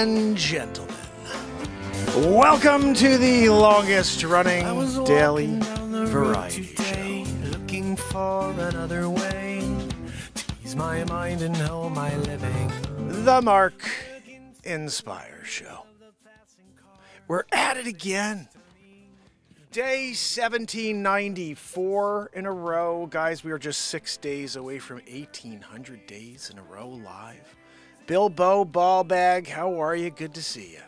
and gentlemen, welcome to the longest running daily variety show. Looking for another way to ease my mind and help my living. The Mark Inspire Show. We're at it again. Day 1794 in a row. Guys, we are just 6 days away from 1,800 days in a row live. Bilbo Ballbag, how are you? Good to see you.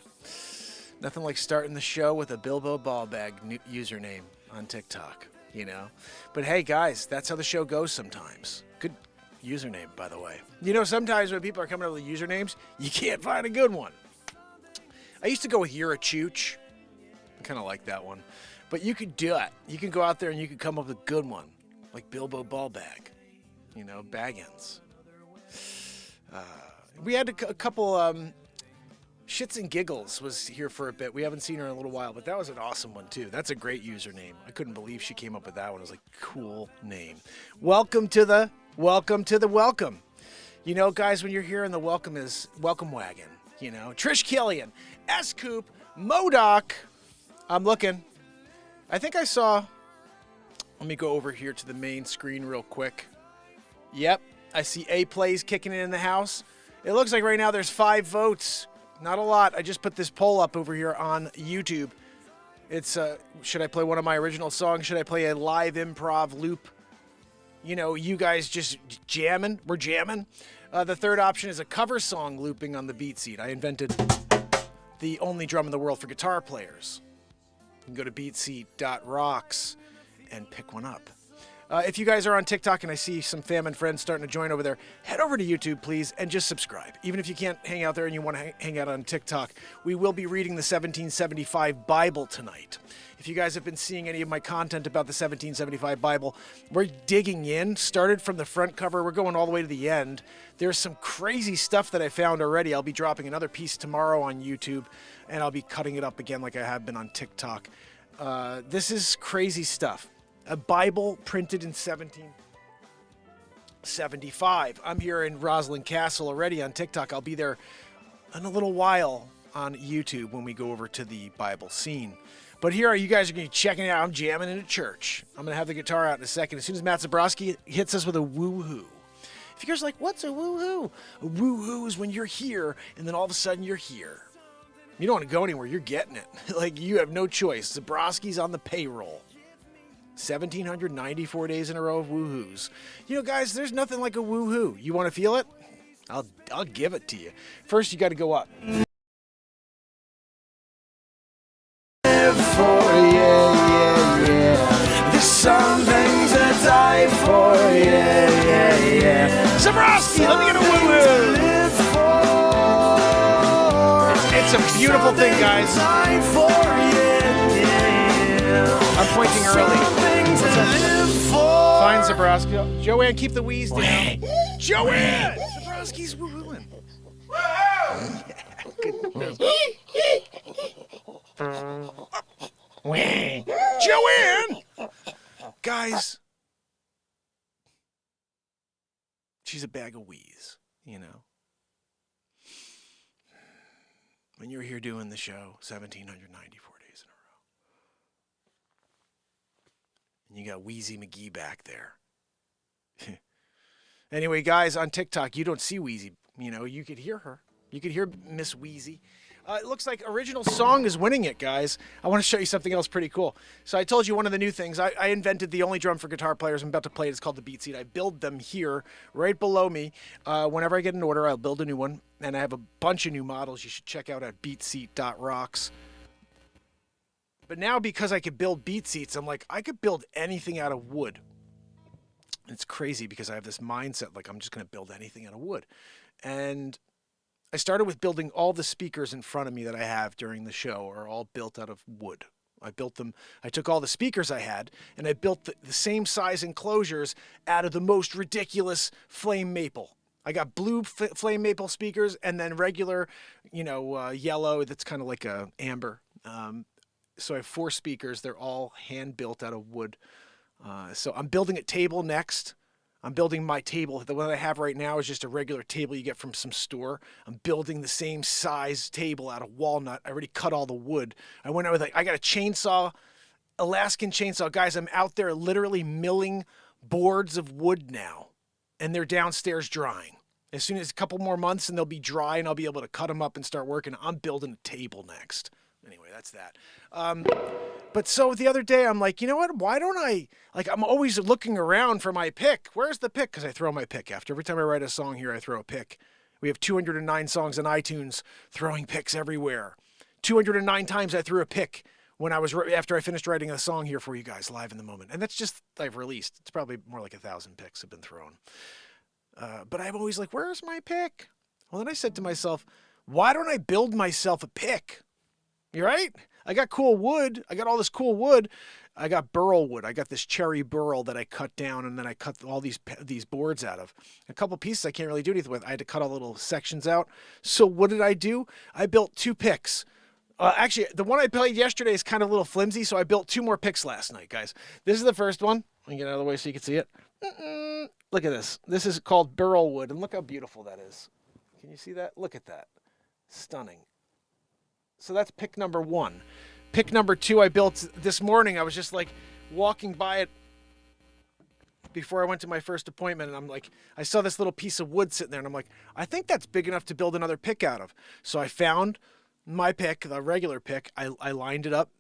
Nothing like starting the show with a Bilbo Ballbag username on TikTok, you know. But hey, guys, that's how the show goes sometimes. Good username, by the way. You know, sometimes when people are coming up with usernames, you can't find a good one. I used to go with You're a Chooch. I kind of like that one. But you could do it. You can go out there and you can come up with a good one, like Bilbo Ballbag, you know, Baggins. We had a couple Shits and Giggles was here for a bit. We haven't seen her in a little while, but that was an awesome one too. That's a great username. I couldn't believe she came up with that one. It was like, cool name. Welcome to the welcome. You know, guys, when you're here and the welcome is welcome wagon, you know, Trish Killian, S. Coop, Modoc. I'm looking. I think I saw, let me go over here to the main screen real quick. Yep, I see A-Plays kicking in the house. It looks like right now there's 5 votes. Not a lot. I just put this poll up over here on YouTube. It's, should I play one of my original songs? Should I play a live improv loop? You know, you guys just jamming. We're jamming. The third option is a cover song looping on the BeatSeat. I invented the only drum in the world for guitar players. You can go to BeatSeat.rocks and pick one up. If you guys are on TikTok and I see some fam and friends starting to join over there, head over to YouTube, please, and just subscribe. Even if you can't hang out there and you want to hang out on TikTok, we will be reading the 1775 Bible tonight. If you guys have been seeing any of my content about the 1775 Bible, we're digging in. Started from the front cover. We're going all the way to the end. There's some crazy stuff that I found already. I'll be dropping another piece tomorrow on YouTube, and I'll be cutting it up again like I have been on TikTok. This is crazy stuff. A Bible printed in 1775. I'm here in Roslyn Castle already on TikTok. I'll be there in a little while on YouTube when we go over to the Bible scene. But here, you guys are going to be checking it out. I'm jamming in a church. I'm going to have the guitar out in a second. As soon as Matt Zabrowski hits us with a woo-hoo. If you guys are like, what's a woo-hoo? A woo-hoo is when you're here, and then all of a sudden you're here. You don't want to go anywhere. You're getting it. Like, you have no choice. Zabrowski's on the payroll. 1,794 days in a row of woohoos. You know, guys, there's nothing like a woohoo. You want to feel it? I'll give it to you. First, you got to go up. There's something to die for, Zabrowski, let me get a woohoo. It's a beautiful thing, guys. I'm pointing early. Fine, Zabrowski. Joanne, keep the wheeze down. Joanne! Zabrowski's woo-hooing. Joanne! Guys, she's a bag of wheeze, you know. When you were here doing the show, 1,794 days in a row. And you got Wheezy McGee back there. Anyway, guys, on TikTok, you don't see Wheezy. You know, you could hear her. You could hear Miss Wheezy. It looks like original song is winning it, guys. I want to show you something else pretty cool. So I told you one of the new things. I invented the only drum for guitar players. I'm about to play it. It's called the BeatSeat. I build them here, right below me. Whenever I get an order, I'll build a new one. And I have a bunch of new models you should check out at BeatSeat.rocks. But now, because I could build BeatSeats, I'm like, I could build anything out of wood. It's crazy because I have this mindset, like I'm just going to build anything out of wood. And I started with building all the speakers in front of me that I have during the show are all built out of wood. I built them. I took all the speakers I had and I built the same size enclosures out of the most ridiculous flame maple. I got blue flame maple speakers and then regular, yellow. That's kind of like a amber. So I have 4 speakers. They're all hand built out of wood. So I'm building a table next. I'm building my table. The one that I have right now is just a regular table you get from some store. I'm building the same size table out of walnut. I already cut all the wood. I went out with I got a chainsaw, Alaskan chainsaw. Guys, I'm out there literally milling boards of wood now, and they're downstairs drying. As soon as a couple more months and they'll be dry and I'll be able to cut them up and start working. I'm building a table next. Anyway, that's that. But so the other day I'm like, you know what? Why don't I, I'm always looking around for my pick. Where's the pick? Because I throw my pick after. Every time I write a song here, I throw a pick. We have 209 songs on iTunes, throwing picks everywhere. 209 times I threw a pick when I was, after I finished writing a song here for you guys live in the moment. And that's just, I've released. It's probably more like 1,000 picks have been thrown. But I'm always like, where's my pick? Well, then I said to myself, why don't I build myself a pick? You right? I got cool wood. I got all this cool wood. I got burl wood. I got this cherry burl that I cut down, and then I cut all these boards out of. A couple pieces I can't really do anything with. I had to cut all little sections out. So what did I do? I built 2 picks. Actually, the one I played yesterday is kind of a little flimsy, so I built 2 more picks last night, guys. This is the first one. Let me get out of the way so you can see it. Look at this. This is called burl wood, and look how beautiful that is. Can you see that? Look at that. Stunning. So that's pick number 1. Pick number 2 I built this morning. I was just like walking by it before I went to my first appointment, and I'm like, I saw this little piece of wood sitting there, and I'm like, I think that's big enough to build another pick out of. So I found my pick, the regular pick. I lined it up,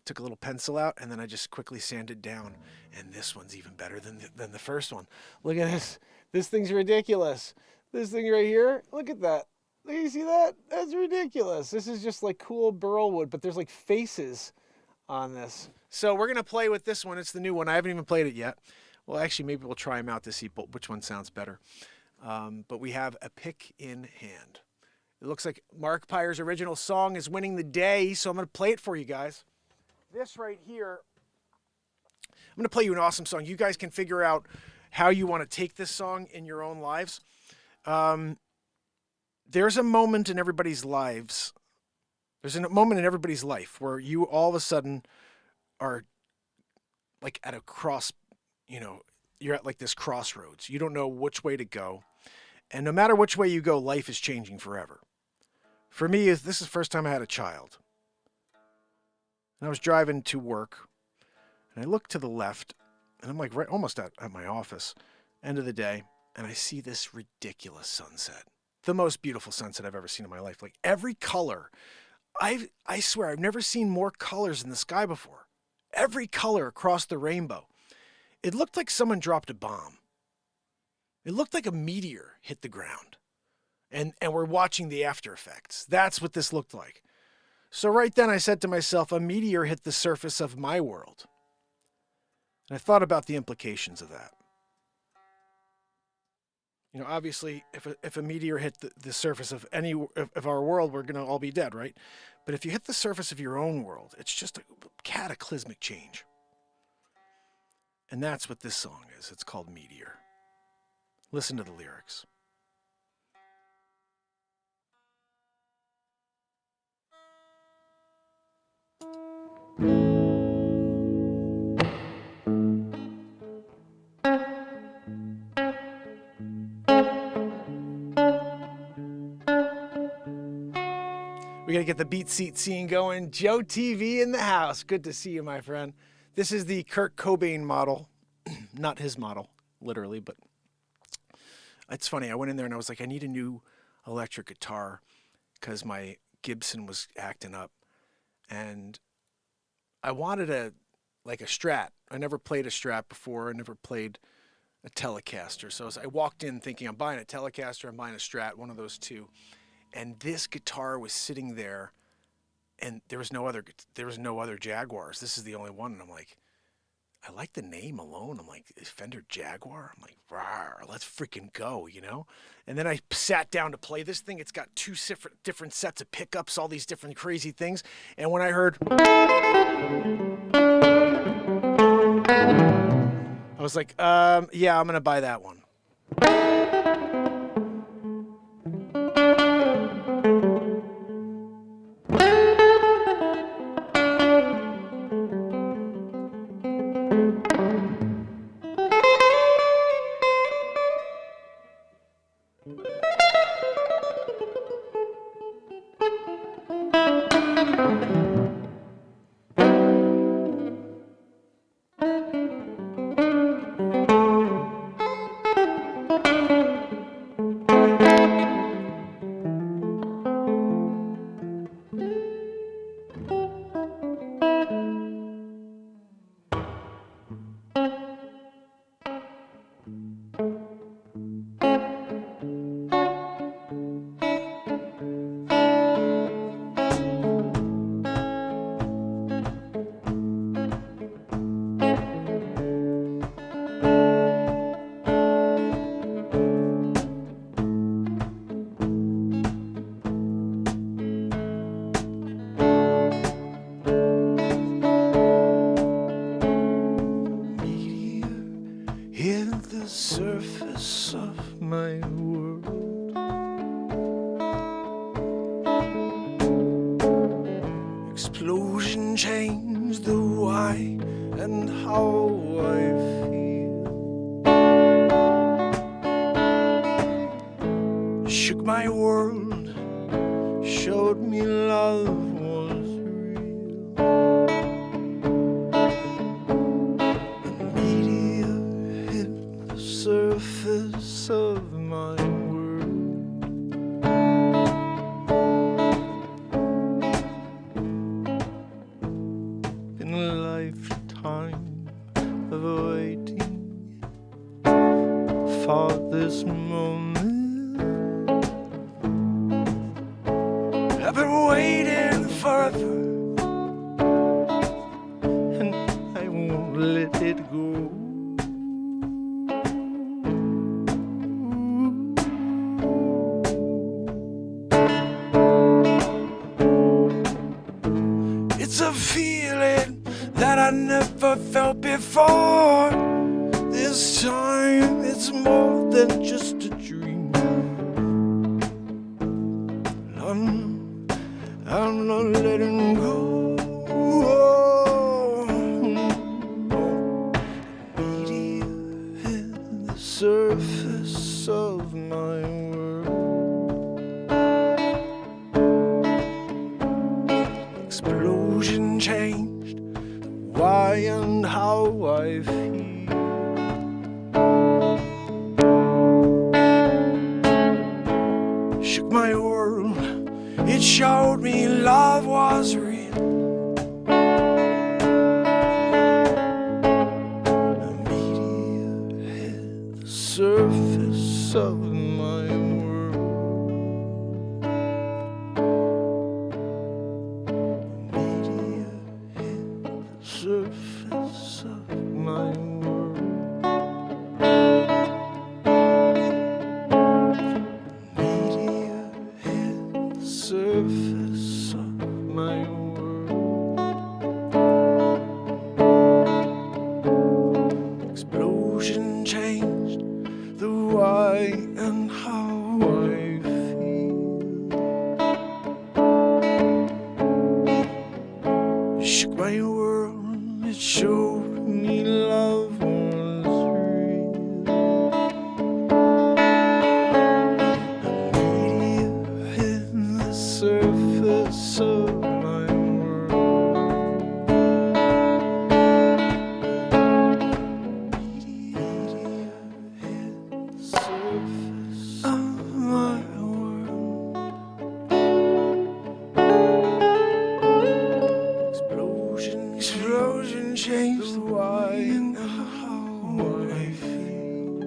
took a little pencil out, and then I just quickly sanded down. And this one's even better than the first one. Look at this. This thing's ridiculous. This thing right here, look at that. You see that? That's ridiculous. This is just like cool burl wood, but there's like faces on this. So we're going to play with this one. It's the new one. I haven't even played it yet. Well, actually, maybe we'll try them out to see which one sounds better. But we have a pick in hand. It looks like Mark Pires' original song is winning the day, so I'm going to play it for you guys. This right here, I'm going to play you an awesome song. You guys can figure out how you want to take this song in your own lives. There's a moment in everybody's lives. There's a moment in everybody's life where you all of a sudden are like at a you're at like this crossroads. You don't know which way to go. And no matter which way you go, life is changing forever. For me, this is the first time I had a child. And I was driving to work, and I look to the left, and I'm like right almost at my office, end of the day, and I see this ridiculous sunset. The most beautiful sunset I've ever seen in my life. Like every color. I swear I've never seen more colors in the sky before. Every color across the rainbow. It looked like someone dropped a bomb. It looked like a meteor hit the ground. And we're watching the after effects. That's what this looked like. So right then I said to myself, a meteor hit the surface of my world. And I thought about the implications of that. You know, obviously, if a meteor hit the surface of of our world, we're going to all be dead, right? But if you hit the surface of your own world, it's just a cataclysmic change. And that's what this song is. It's called Meteor. Listen to the lyrics. We got to get the BeatSeat scene going. Joe TV in the house. Good to see you, my friend. This is the Kurt Cobain model. Not his model, literally, but it's funny. I went in there and I was like, I need a new electric guitar because my Gibson was acting up. And I wanted a Strat. I never played a Strat before. I never played a Telecaster. So I walked in thinking I'm buying a Telecaster, I'm buying a Strat, one of those two. And this guitar was sitting there, and there was no other Jaguars. This is the only one. And I'm like, I like the name alone. I'm like, Fender Jaguar? I'm like, rawr, let's freaking go, you know? And then I sat down to play this thing. It's got 2 different sets of pickups, all these different crazy things. And when I heard, I was like, yeah, I'm going to buy that one. Explosion changed the why and how I feel. Shook my world, showed me love was real. The meteor hit the surface of my world. Been a lifetime of waiting for this moment. I've been waiting forever, and I won't let it go. It's a feeling that I never felt before. This time it's more than just a dream. I'm not letting go. Meteor hit the surface of my world. Explosion changed the why and how I feel. Shook my world, it showed me love was real. A meteor hit the surface of my world. A meteor hit the surface of my world. Surface of my world. Explosion changed the why and how I feel. Shook my world, it showed me love was real. Surface of my world. Meteor hit the surface of my world. Explosion changed the why and how I feel.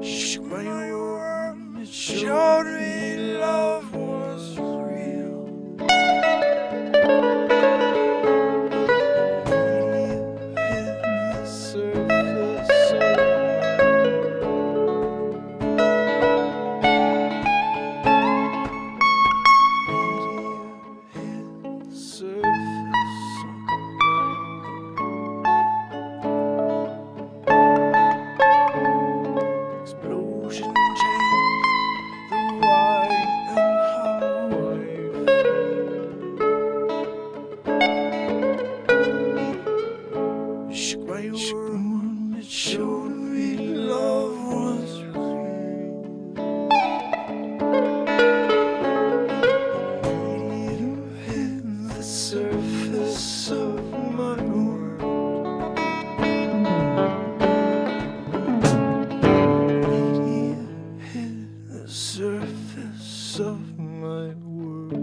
Shook my world, it showed me love was real. Meteor hit the surface of my world. Meteor hit the surface of my world. Explosion changed the why and how I feel. Shook my world, it showed me love was real. Meteor hit the surface of my world. Meteor hit the surface of my world.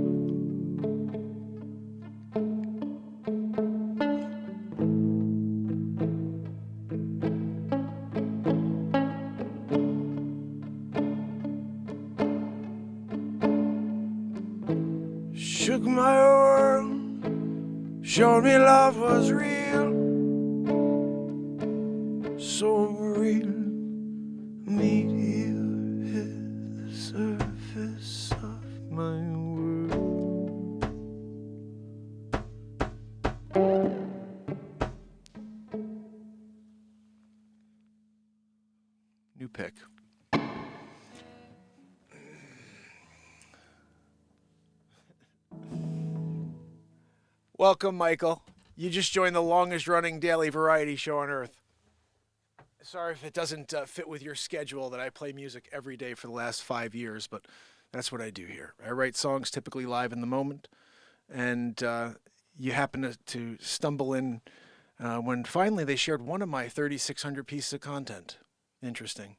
Shook my world, showed me love was real. So real. Meteor hit the surface of my world. New pick. Welcome, Michael. You just joined the longest running daily variety show on earth. Sorry if it doesn't fit with your schedule that I play music every day for the last 5 years, but that's what I do here. I write songs typically live in the moment, and you happen to stumble in when finally they shared one of my 3,600 pieces of content. Interesting.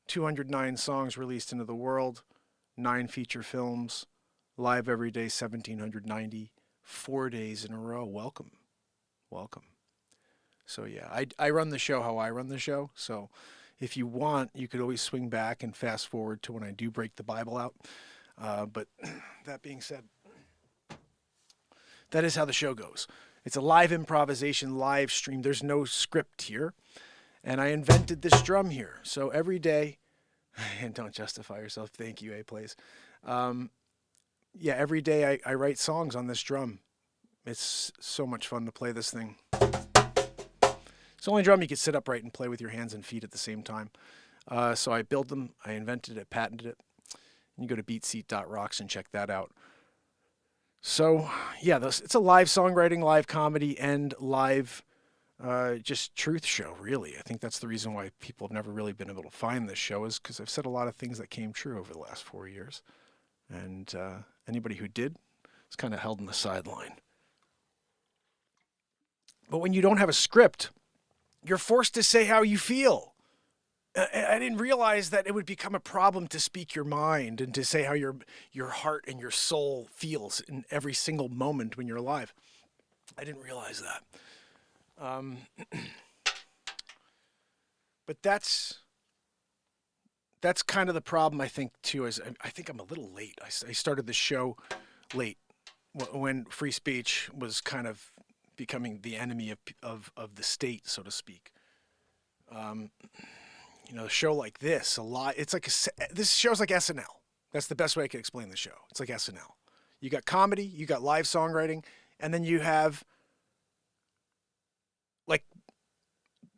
209 songs released into the world, 9 feature films, live every day, 1,790, 4 days in a row. Welcome. Welcome. So yeah, I run the show how I run the show. So if you want, you could always swing back and fast forward to when I do break the Bible out. But that being said, that is how the show goes. It's a live improvisation, live stream. There's no script here. And I invented this drum here. So every day, and don't justify yourself. Thank you, A-Plays. Yeah, every day I write songs on this drum. It's so much fun to play this thing. It's the only drum you could sit upright and play with your hands and feet at the same time. So I built them, I invented it, patented it. You can go to BeatSeat.rocks and check that out. So yeah, it's a live songwriting, live comedy, and live just truth show, really. I think that's the reason why people have never really been able to find this show, is because I've said a lot of things that came true over the last 4 years. And anybody who did is kind of held on the sideline. But when you don't have a script, you're forced to say how you feel. I didn't realize that it would become a problem to speak your mind and to say how your heart and your soul feels in every single moment when you're alive. I didn't realize that. But that's kind of the problem, I think, too. Is I think I'm a little late. I started the show late when free speech was kind of becoming the enemy of the state, so to speak. You know, a show like this, this show's like SNL. That's the best way I can explain the show. It's like SNL. You got comedy, you got live songwriting, and then you have, like,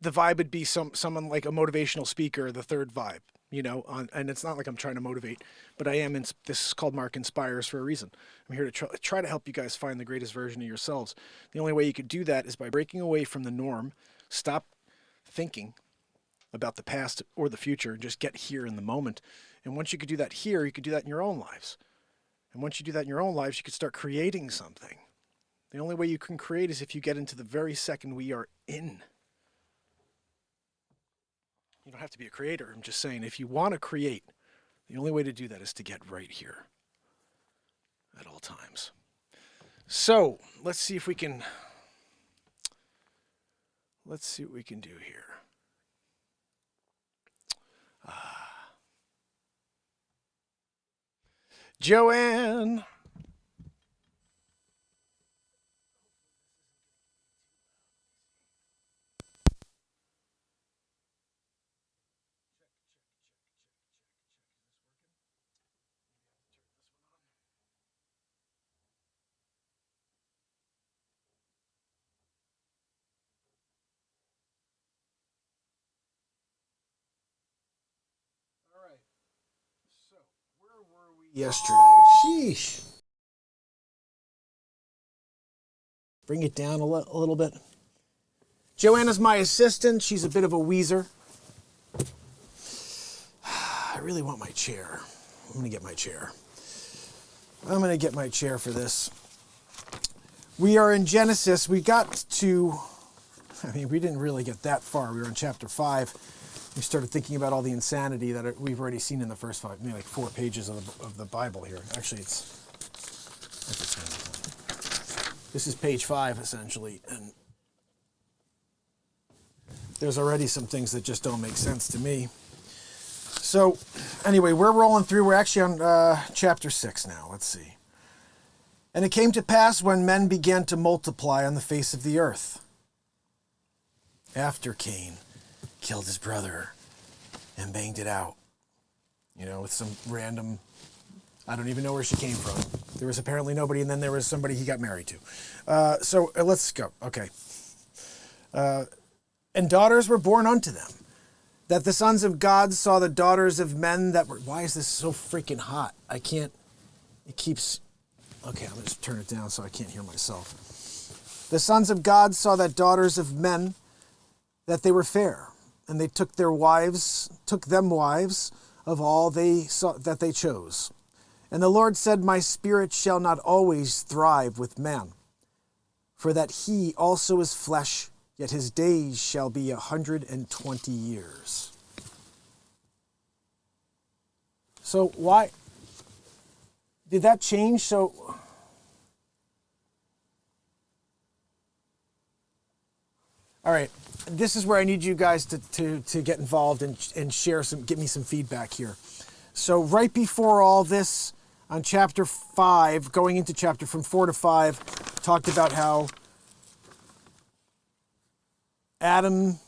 the vibe would be someone like a motivational speaker, the third vibe, you know, and it's not like I'm trying to motivate, but I am. This is called Mark Inspires for a reason. I'm here to try to help you guys find the greatest version of yourselves. The only way you could do that is by breaking away from the norm, stop thinking about the past or the future, and just get here in the moment. And once you could do that here, you could do that in your own lives. And once you do that in your own lives, you could start creating something. The only way you can create is if you get into the very second we are in. You don't have to be a creator. I'm just saying, if you want to create, the only way to do that is to get right here at all times. So let's see what we can do here. Joanne. Yesterday. Sheesh. Bring it down a little bit. Joanna's my assistant. She's a bit of a wheezer. I really want my chair. I'm going to get my chair. I'm going to get my chair for this. We are in Genesis. We got to, we didn't really get that far. We were in chapter 5. We started thinking about all the insanity that we've already seen in the first 5, maybe like 4 pages of the Bible here. Actually, this is page 5, essentially. And there's already some things that just don't make sense to me. So, anyway, we're rolling through. We're actually on chapter 6 now. Let's see. And it came to pass when men began to multiply on the face of the earth, after Cain killed his brother and banged it out, you know, with some random, I don't even know where she came from. There was apparently nobody, and then there was somebody he got married to. So let's go. Okay. And daughters were born unto them, that the sons of God saw the daughters of men that were, why is this so freaking hot? I can't, it keeps, okay, I'm going to just turn it down so I can't hear myself. The sons of God saw that daughters of men, that they were fair, and they took them wives of all they saw that they chose. And the Lord said, my spirit shall not always thrive with man, for that he also is flesh, yet his days shall be 120 years. So why did that change? So all right, this is where I need you guys to get involved and share give me some feedback here. So right before all this, on chapter 5, going into chapter from 4 to 5, talked about how Adam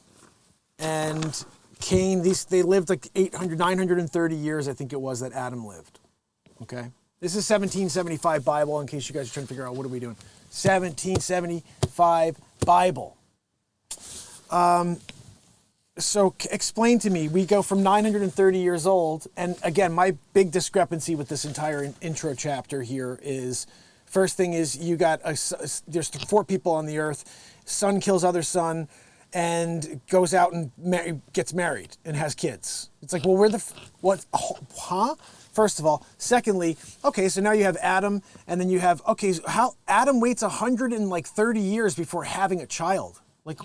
and Cain, they lived like 930 years, I think it was, that Adam lived. Okay? This is 1775 Bible, in case you guys are trying to figure out what are we doing. 1775 Bible. So explain to me, we go from 930 years old, and again, my big discrepancy with this entire intro chapter here is, first thing is you got, there's 4 people on the earth, son kills other son, and goes out and gets married and has kids. It's like, well, what, huh? First of all. Secondly, okay, so now you have Adam, and then you have, okay, so how Adam waits 130 years before having a child. Like,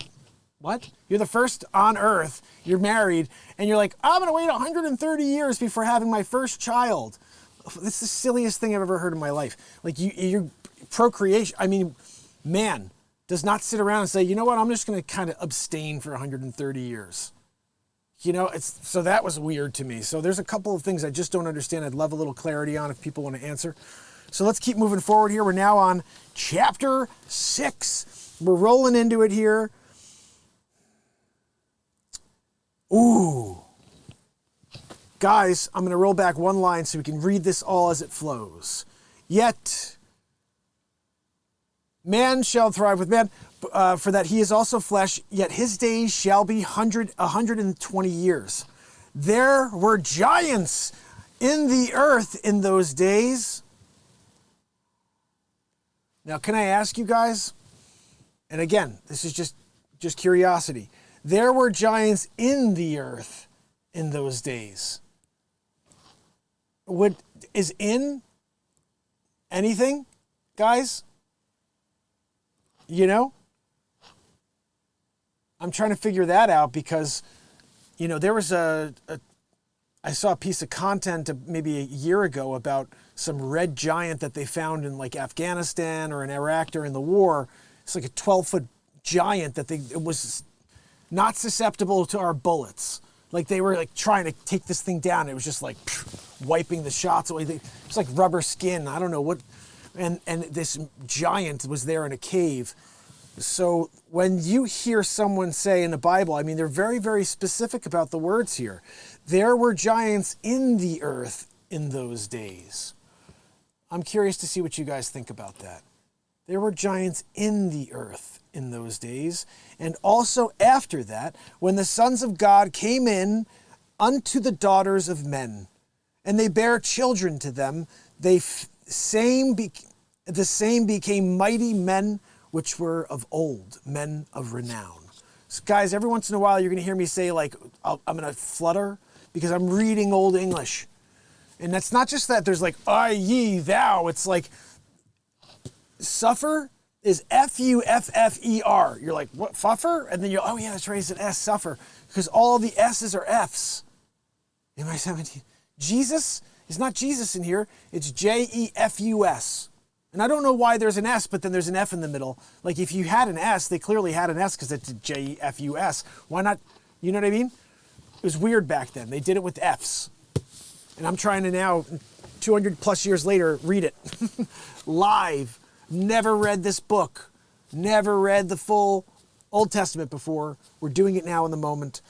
what? You're the first on earth, you're married, and you're like, I'm gonna wait 130 years before having my first child. This is the silliest thing I've ever heard in my life. Like, you procreation, I mean, man does not sit around and say, you know what, I'm just gonna kind of abstain for 130 years. You know, so that was weird to me. So there's a couple of things I just don't understand. I'd love a little clarity on if people want to answer. So let's keep moving forward here. We're now on chapter 6. We're rolling into it here. Ooh. Guys, I'm going to roll back one line so we can read this all as it flows. Yet, man shall thrive with man, for that he is also flesh, yet his days shall be 120 years. There were giants in the earth in those days. Now, can I ask you guys, and again, this is just curiosity. There were giants in the earth in those days. Is in anything, guys? You know? I'm trying to figure that out because, you know, there was I saw a piece of content maybe a year ago about some red giant that they found in like Afghanistan or in Iraq during the war. It's like a 12-foot giant that it was not susceptible to our bullets. Like they were like trying to take this thing down. It was just like wiping the shots away. It's like rubber skin. I don't know what. And this giant was there in a cave. So when you hear someone say in the Bible, I mean, they're very, very specific about the words here. There were giants in the earth in those days. I'm curious to see what you guys think about that. There were giants in the earth in those days. And also after that, when the sons of God came in unto the daughters of men, and they bare children to them, the same became mighty men which were of old, men of renown. So guys, every once in a while you're going to hear me say like, I'm going to flutter because I'm reading Old English. And that's not just that there's like, I, ye, thou. It's like, suffer is F-U-F-F-E-R. You're like, what, fuffer? And then you're, oh yeah, that's right, it's an S, suffer. Because all the S's are F's. Am I 17? Jesus is not Jesus in here. It's J-E-F-U-S. And I don't know why there's an S, but then there's an F in the middle. Like if you had an S, they clearly had an S because it's J-E-F-U-S. Why not, you know what I mean? It was weird back then. They did it with F's. And I'm trying to now, 200 plus years later, read it. Live. Never read this book. Never read the full Old Testament before. We're doing it now in the moment.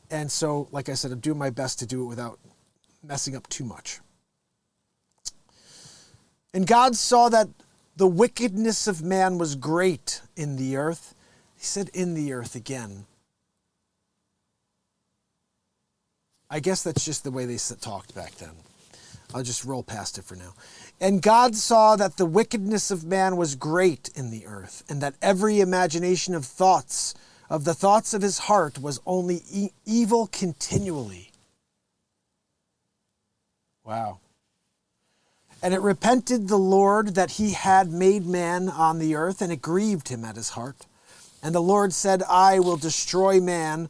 And so, like I said, I'm doing my best to do it without messing up too much. And God saw that the wickedness of man was great in the earth. He said in the earth again. I guess that's just the way they talked back then. I'll just roll past it for now. And God saw that the wickedness of man was great in the earth, and that every imagination of the thoughts of his heart was only evil continually. Wow. And it repented the Lord that he had made man on the earth, and it grieved him at his heart. And the Lord said, I will destroy man,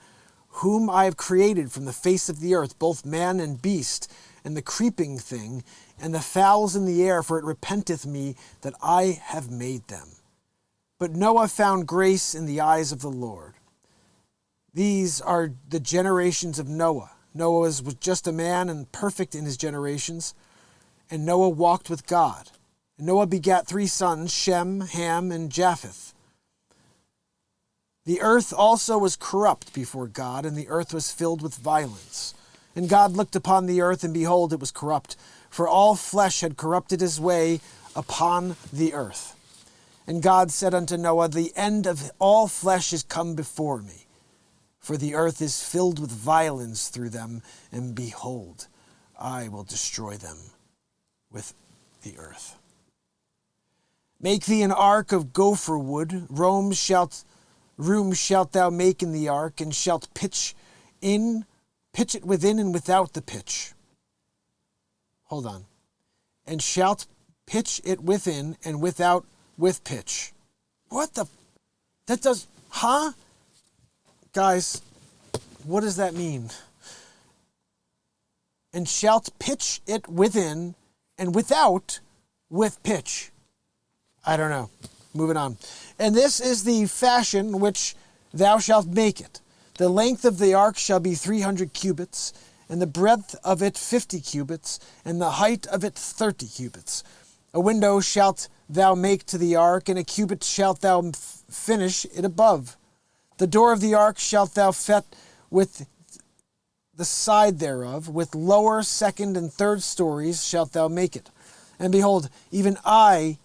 whom I have created from the face of the earth, both man and beast, and the creeping thing, and the fowls in the air, for it repenteth me that I have made them. But Noah found grace in the eyes of the Lord. These are the generations of Noah. Noah was just a man and perfect in his generations, and Noah walked with God. And Noah begat 3 sons, Shem, Ham, and Japheth. The earth also was corrupt before God, and the earth was filled with violence. And God looked upon the earth, and behold, it was corrupt, for all flesh had corrupted his way upon the earth. And God said unto Noah, the end of all flesh is come before me, for the earth is filled with violence through them, and behold, I will destroy them with the earth. Make thee an ark of gopher wood, room shalt thou make in the ark, and shalt pitch it within and without the pitch. Hold on. And shalt pitch it within and without with pitch. What the? That does, huh? Guys, what does that mean? And shalt pitch it within and without with pitch. I don't know. Moving on. And this is the fashion which thou shalt make it. The length of the ark shall be 300 cubits, and the breadth of it 50 cubits, and the height of it 30 cubits. A window shalt thou make to the ark, and a cubit shalt thou finish it above. The door of the ark shalt thou fet with the side thereof, with lower, second, and third stories shalt thou make it. And behold, even I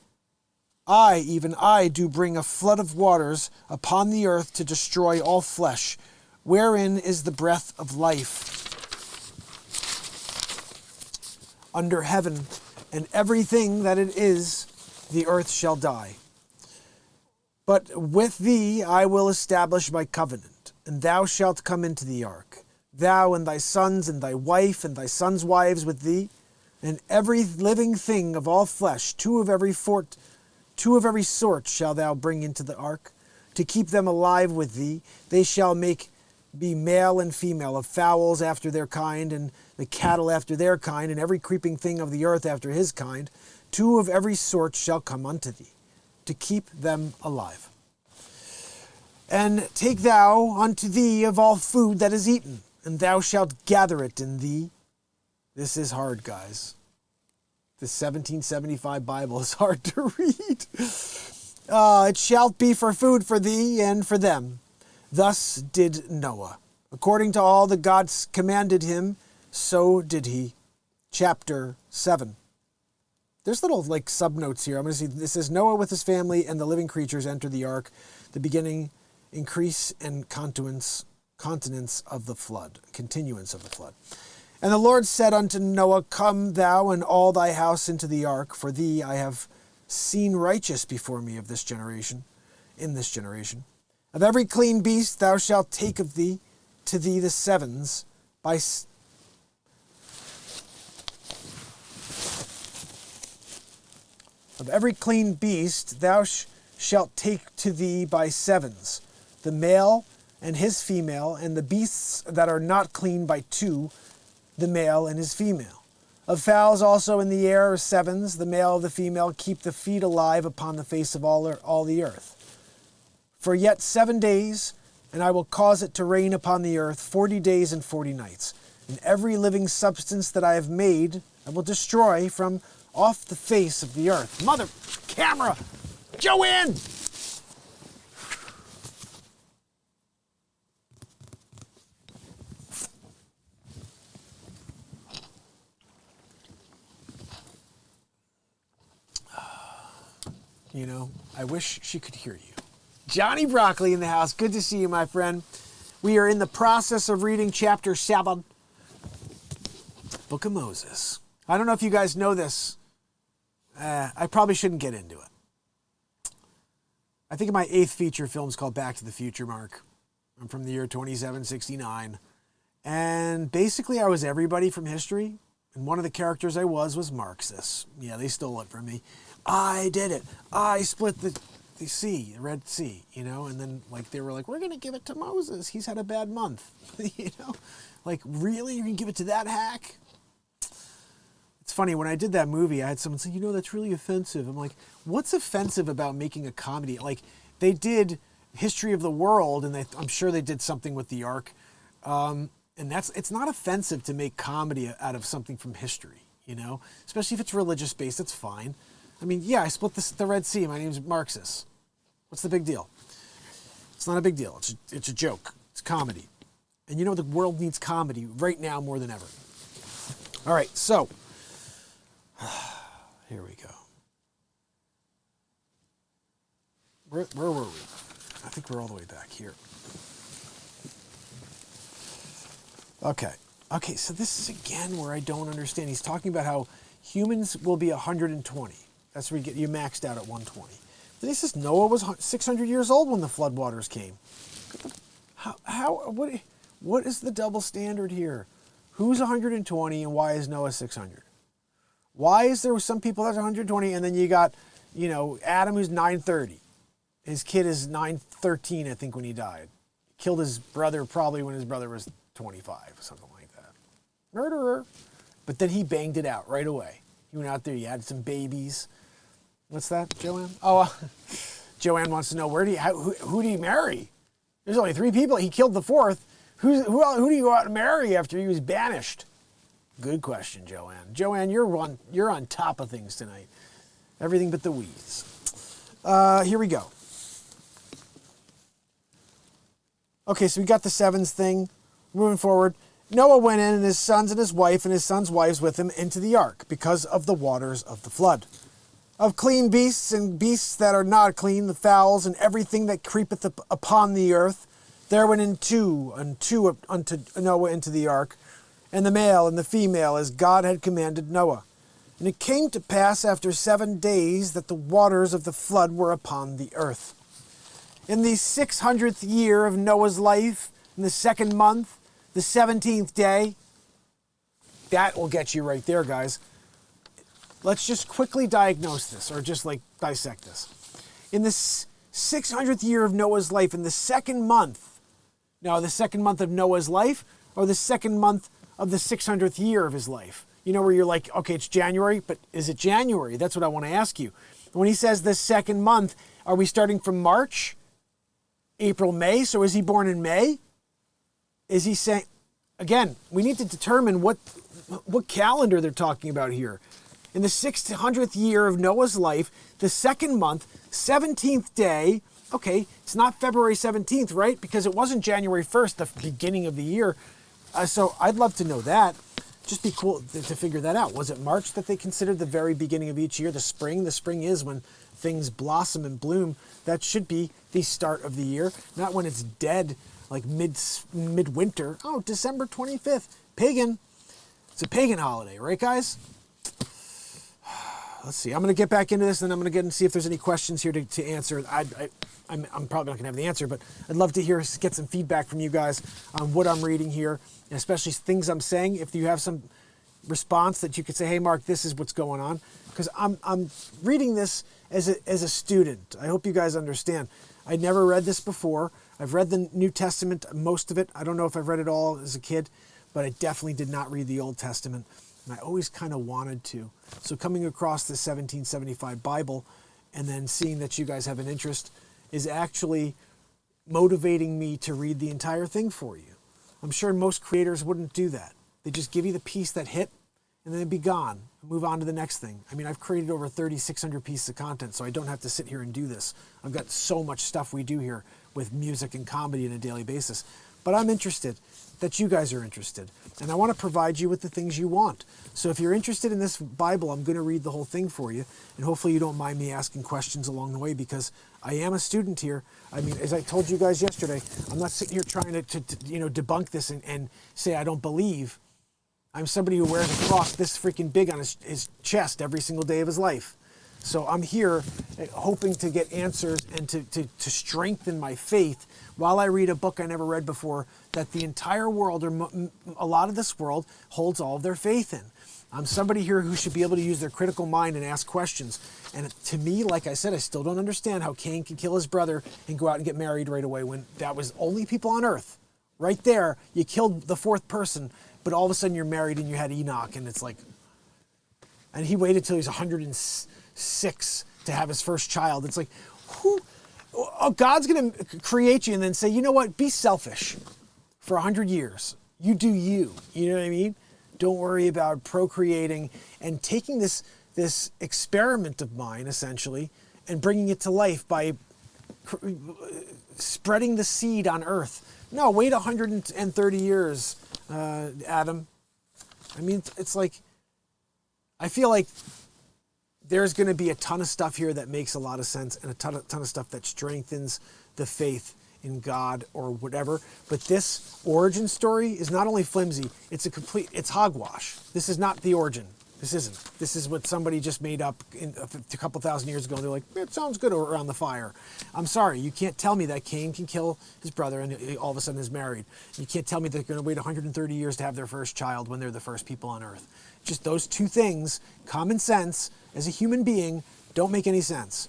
do bring a flood of waters upon the earth to destroy all flesh, wherein is the breath of life under heaven, and everything that it is, the earth shall die. But with thee I will establish my covenant, and thou shalt come into the ark, thou and thy sons and thy wife and thy sons' wives with thee, and every living thing of all flesh, two of every sort shall thou bring into the ark, to keep them alive with thee. They shall be male and female, of fowls after their kind, and the cattle after their kind, and every creeping thing of the earth after his kind. 2 of every sort shall come unto thee, to keep them alive. And take thou unto thee of all food that is eaten, and thou shalt gather it in thee. This is hard, guys. The 1775 Bible is hard to read. It shall be for food for thee and for them. Thus did Noah. According to all that God commanded him, so did he. Chapter 7. There's little subnotes here. I'm going to see. This says Noah with his family and the living creatures enter the ark. The beginning, increase, and continuance of the flood. Continuance of the flood. And the Lord said unto Noah, come thou and all thy house into the ark, for thee I have seen righteous before me in this generation. Of every clean beast thou shalt take of thee to thee the sevens by Of every clean beast thou shalt take to thee by sevens, the male and his female, and the beasts that are not clean by 2, the male and his female. Of fowls also in the air are sevens, the male of the female, keep the feet alive upon the face of all the earth. For yet 7 days, and I will cause it to rain upon the earth 40 days and 40 nights. And every living substance that I have made, I will destroy from off the face of the earth. Mother, camera, go in! You know, I wish she could hear you. Johnny Broccoli in the house. Good to see you, my friend. We are in the process of reading chapter 7, Book of Moses. I don't know if you guys know this. I probably shouldn't get into it. I think my 8th feature film is called Back to the Future, Mark. I'm from the year 2769. And basically I was everybody from history. And one of the characters I was Marxist. Yeah, they stole it from me. I did it. I split the sea, the Red Sea, you know? And then like they were like, we're going to give it to Moses. He's had a bad month. You know? Like, really? You're going to give it to that hack? It's funny, when I did that movie, I had someone say, you know, that's really offensive. I'm like, what's offensive about making a comedy? Like, they did History of the World, and I'm sure they did something with the Ark. And it's not offensive to make comedy out of something from history, you know? Especially if it's religious-based, it's fine. I mean, yeah, I split the Red Sea. My name's Marxist. What's the big deal? It's not a big deal. It's a joke. It's comedy. And you know the world needs comedy right now more than ever. All right, so here we go. Where were we? I think we're all the way back here. Okay, so this is again where I don't understand. He's talking about how humans will be 120. That's where you maxed out at 120. Then he says Noah was 600 years old when the floodwaters came. What is the double standard here? Who's 120 and why is Noah 600? Why is there some people that's 120 and then you got, you know, Adam who's 930. His kid is 913, I think, when he died. Killed his brother probably when his brother was 25, something like that. Murderer. But then he banged it out right away. He went out there, he had some babies. What's that, Joanne? Oh, Joanne wants to know, who do you marry? There's only 3 people. He killed the 4th. Who do you go out and marry after he was banished? Good question, Joanne. Joanne, you're on top of things tonight. Everything but the weeds. Here we go. Okay, so we got the 7s thing. Moving forward, Noah went in and his sons and his wife and his sons' wives with him into the ark because of the waters of the flood. Of clean beasts and beasts that are not clean, the fowls and everything that creepeth upon the earth, there went in two unto Noah into the ark, and the male and the female, as God had commanded Noah. And it came to pass after 7 days that the waters of the flood were upon the earth. In the 600th year of Noah's life, in the 2nd month, the 17th day, that will get you right there, guys. Let's just quickly diagnose this, or just like dissect this. In the 600th year of Noah's life, in the 2nd month, now the 2nd month of Noah's life, or the 2nd month of the 600th year of his life? You know, where you're like, okay, it's January, but is it January? That's what I want to ask you. When he says the 2nd month, are we starting from March, April, May? So is he born in May? Is he saying, again, we need to determine what calendar they're talking about here. In the 600th year of Noah's life, the 2nd month, 17th day, okay, it's not February 17th, right? Because it wasn't January 1st, the beginning of the year. So I'd love to know that. Just be cool to figure that out. Was it March that they considered the very beginning of each year? The spring? The spring is when things blossom and bloom. That should be the start of the year, not when it's dead, like midwinter. Oh, December 25th. Pagan. It's a pagan holiday, right, guys? Let's see. I'm going to get back into this, and I'm going to get and see if there's any questions here to answer. I'm probably not going to have the answer, but I'd love to get some feedback from you guys on what I'm reading here, and especially things I'm saying. If you have some response that you could say, hey, Mark, this is what's going on. Because I'm reading this as a student. I hope you guys understand. I never read this before. I've read the New Testament, most of it. I don't know if I've read it all as a kid, but I definitely did not read the Old Testament. And I always kind of wanted to. So coming across the 1775 Bible and then seeing that you guys have an interest is actually motivating me to read the entire thing for you. I'm sure most creators wouldn't do that. They just give you the piece that hit and then it'd be gone. Move on to the next thing. I mean, I've created over 3,600 pieces of content, so I don't have to sit here and do this. I've got so much stuff we do here with music and comedy on a daily basis. But I'm interested that you guys are interested. And I want to provide you with the things you want. So if you're interested in this Bible, I'm going to read the whole thing for you. And hopefully you don't mind me asking questions along the way because I am a student here. I mean, as I told you guys yesterday, I'm not sitting here trying to debunk this and say I don't believe. I'm somebody who wears a cross this freaking big on his chest every single day of his life. So I'm here hoping to get answers and to strengthen my faith while I read a book I never read before that the entire world, or a lot of this world, holds all of their faith in. I'm somebody here who should be able to use their critical mind and ask questions. And to me, like I said, I still don't understand how Cain can kill his brother and go out and get married right away when that was only people on earth. Right there, you killed the fourth person, but all of a sudden you're married and you had Enoch, and it's like, and he waited till he was 106 to have his first child. It's like, God's going to create you and then say, you know what, be selfish for 100 years. You do you. You know what I mean? Don't worry about procreating and taking this experiment of mine, essentially, and bringing it to life by spreading the seed on earth. No, wait 130 years, Adam. I mean, it's like, I feel like there's going to be a ton of stuff here that makes a lot of sense and a ton of stuff that strengthens the faith in God or whatever. But this origin story is not only flimsy, it's hogwash. This is not the origin. This isn't. This is what somebody just made up a couple thousand years ago. They're like, it sounds good around the fire. I'm sorry, you can't tell me that Cain can kill his brother and he all of a sudden is married. You can't tell me they're going to wait 130 years to have their first child when they're the first people on earth. Just those two things, common sense, as a human being, don't make any sense.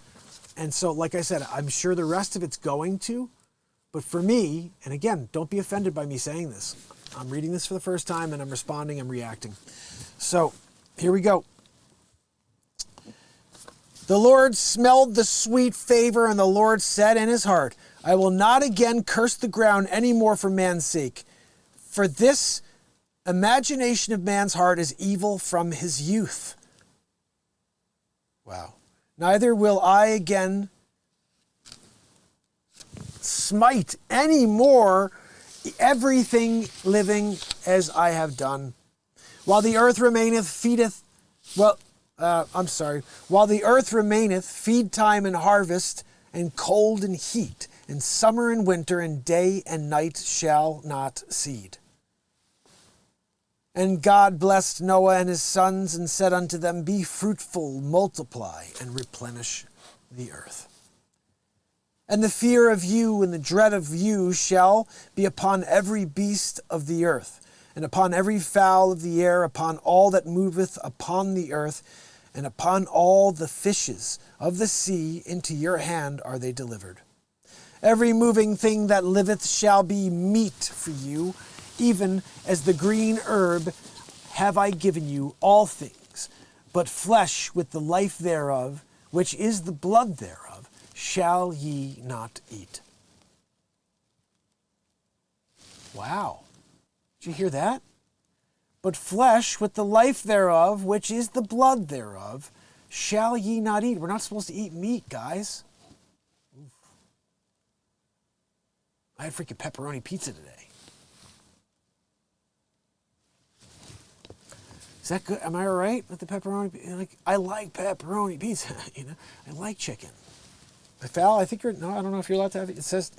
And so, like I said, I'm sure the rest of it's going to, but for me, and again, don't be offended by me saying this. I'm reading this for the first time and I'm responding, I'm reacting. So, here we go. The Lord smelled the sweet favor, and the Lord said in his heart, I will not again curse the ground any more for man's sake. For this imagination of man's heart is evil from his youth. Wow. Neither will I again smite any more everything living as I have done. While the earth remaineth, while the earth remaineth, feed time and harvest, and cold and heat, and summer and winter, and day and night shall not cease. And God blessed Noah and his sons, and said unto them, Be fruitful, multiply, and replenish the earth. And the fear of you and the dread of you shall be upon every beast of the earth, and upon every fowl of the air, upon all that moveth upon the earth, and upon all the fishes of the sea, into your hand are they delivered. Every moving thing that liveth shall be meat for you, even as the green herb have I given you all things. But flesh with the life thereof, which is the blood thereof, shall ye not eat. Wow. Did you hear that? But flesh with the life thereof, which is the blood thereof, shall ye not eat. We're not supposed to eat meat, guys. Oof. I had freaking pepperoni pizza today. Is that good? Am I all right with the pepperoni? Like, I like pepperoni pizza. You know, I like chicken. Val, I think I don't know if you're allowed to have it. It says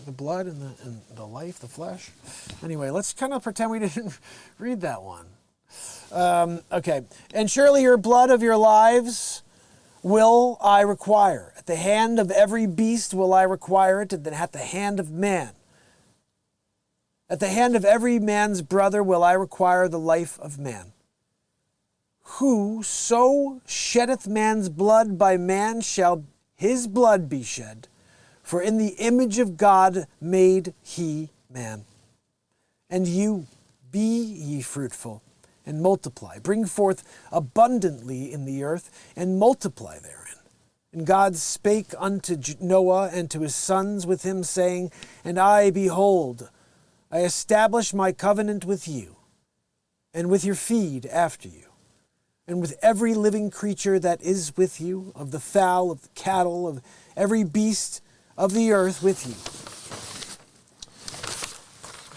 the blood and the life, the flesh. Anyway, let's kind of pretend we didn't read that one. Okay. And surely your blood of your lives will I require. At the hand of every beast will I require it, and then at the hand of man. At the hand of every man's brother will I require the life of man. Who so sheddeth man's blood, by man shall his blood be shed, for in the image of God made he man. And you, be ye fruitful, and multiply. Bring forth abundantly in the earth, and multiply therein. And God spake unto Noah and to his sons with him, saying, And I, behold, I establish my covenant with you, and with your feed after you, and with every living creature that is with you, of the fowl, of the cattle, of every beast of the earth with you,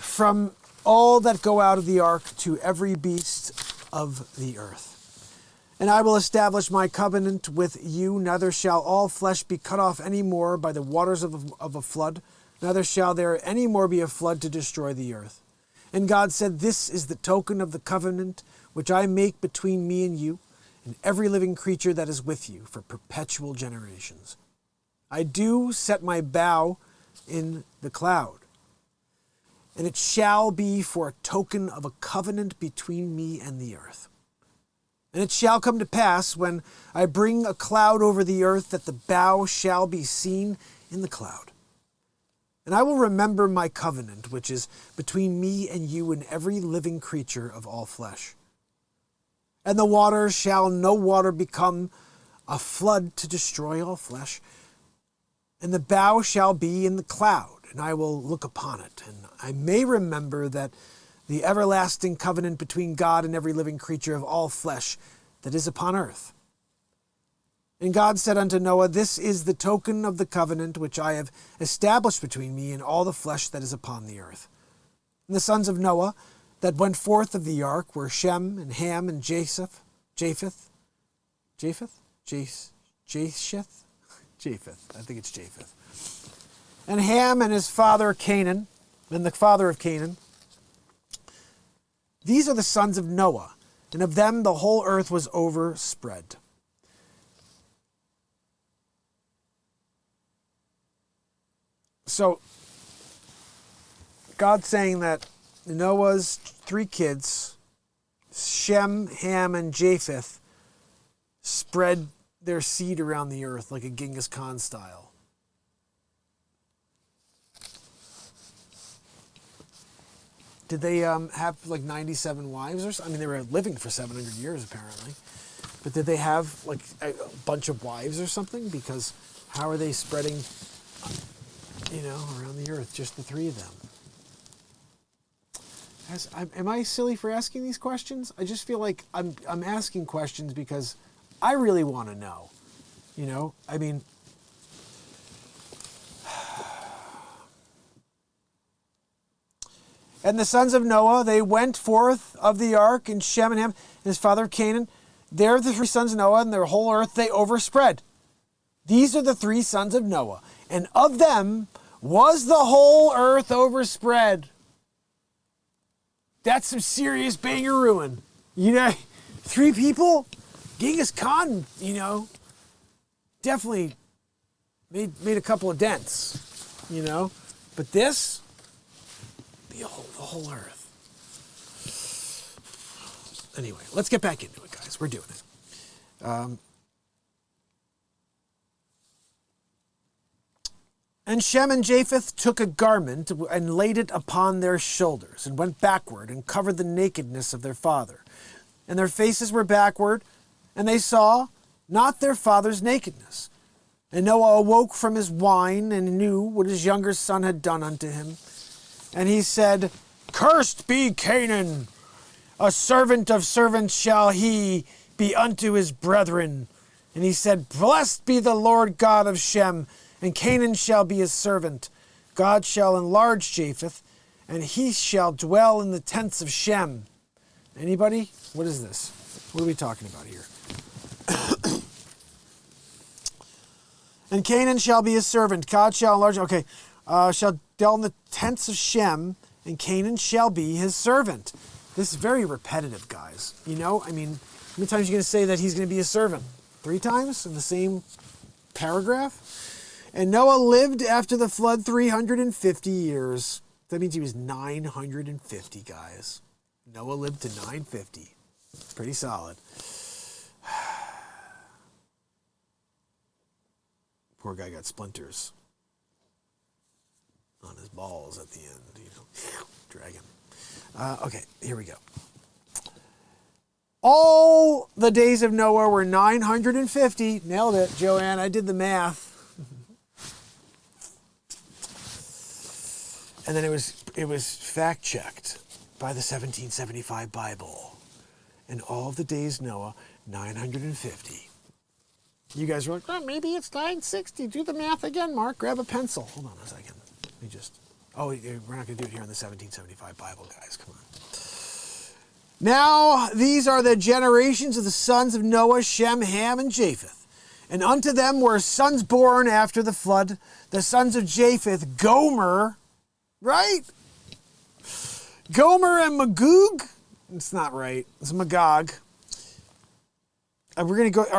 from all that go out of the ark to every beast of the earth. And I will establish my covenant with you, neither shall all flesh be cut off any more by the waters of a flood, neither shall there any more be a flood to destroy the earth. And God said, "This is the token of the covenant which I make between me and you and every living creature that is with you for perpetual generations. I do set my bow in the cloud, and it shall be for a token of a covenant between me and the earth. And it shall come to pass when I bring a cloud over the earth that the bow shall be seen in the cloud. And I will remember my covenant, which is between me and you and every living creature of all flesh. And the water shall no water become a flood to destroy all flesh. And the bow shall be in the cloud, and I will look upon it. And I may remember that the everlasting covenant between God and every living creature of all flesh that is upon earth." And God said unto Noah, "This is the token of the covenant which I have established between me and all the flesh that is upon the earth." And the sons of Noah that went forth of the ark were Shem and Ham and Japheth. I think it's Japheth. And Ham and his father Canaan, and the father of Canaan. These are the sons of Noah, and of them the whole earth was overspread. So, God's saying that Noah's 3 kids, Shem, Ham, and Japheth, spread their seed around the earth like a Genghis Khan style. Did they have like 97 wives or something? I mean, they were living for 700 years apparently. But did they have like a bunch of wives or something? Because how are they spreading, around the earth, just the 3 of them? Am I silly for asking these questions? I just feel like I'm asking questions because I really want to know. And the sons of Noah, they went forth of the ark, and Shem and Ham, and his father Canaan. They're the 3 sons of Noah, and their whole earth they overspread. These are the 3 sons of Noah, and of them was the whole earth overspread. That's some serious banger ruin. 3 people? Genghis Khan, definitely made a couple of dents, But this, the whole earth. Anyway, let's get back into it, guys. We're doing it. And Shem and Japheth took a garment and laid it upon their shoulders and went backward and covered the nakedness of their father. And their faces were backward, and they saw not their father's nakedness. And Noah awoke from his wine and knew what his younger son had done unto him. And he said, "Cursed be Canaan, a servant of servants shall he be unto his brethren." And he said, "Blessed be the Lord God of Shem, and Canaan shall be his servant. God shall enlarge Japheth, and he shall dwell in the tents of Shem." Anybody? What is this? What are we talking about here? And Canaan shall be his servant. God shall enlarge, shall dwell in the tents of Shem, and Canaan shall be his servant. This is very repetitive, guys. How many times are you going to say that he's going to be his servant? 3 times in the same paragraph? And Noah lived after the flood 350 years. That means he was 950, guys. Noah lived to 950. Pretty solid. Poor guy got splinters on his balls at the end, dragging. Okay, here we go. All the days of Noah were 950. Nailed it, Joanne. I did the math. And then it was fact-checked by the 1775 Bible. And all the days Noah, 950. You guys were like, "Oh, maybe it's 960. Do the math again, Mark. Grab a pencil." Hold on a second. Let me just... Oh, we're not going to do it here in the 1775 Bible, guys. Come on. "Now, these are the generations of the sons of Noah, Shem, Ham, and Japheth. And unto them were sons born after the flood. The sons of Japheth, Gomer," right? Gomer and Magog. It's not right. It's Magog. Are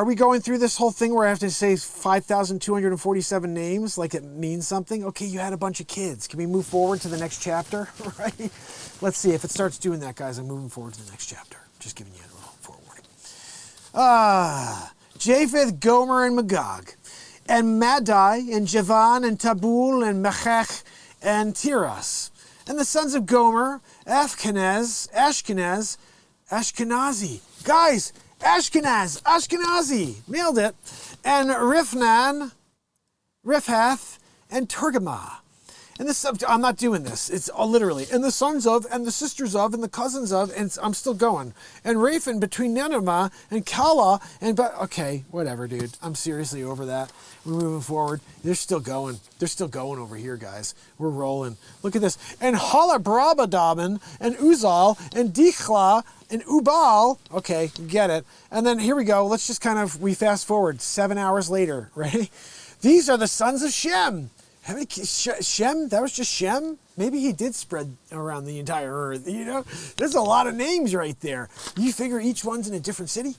we going through this whole thing where I have to say 5,247 names like it means something? Okay, you had a bunch of kids. Can we move forward to the next chapter? Right? Let's see if it starts doing that, guys. I'm moving forward to the next chapter. Just giving you a little forewarning. Japheth, Gomer, and Magog, and Madai, and Javan, and Tabul, and Mechech, and Tiras. And the sons of Gomer, Ashkenaz, Ashkenazi. Guys, Ashkenazi, nailed it. And Rifhath, and Tergama. And this, I'm not doing this. It's literally, and the sons of, and the sisters of, and the cousins of, and I'm still going. And Raphan between Nenema and Kala, okay, whatever, dude. I'm seriously over that. We're moving forward. They're still going. They're still going over here, guys. We're rolling. Look at this. And Halabrabadaman, and Uzal, and Dichla, and Ubal. Okay, get it. And then here we go. Let's just we fast forward 7 hours later, right? These are the sons of Shem. How many Shem? That was just Shem? Maybe he did spread around the entire earth, you know? There's a lot of names right there. You figure each one's in a different city?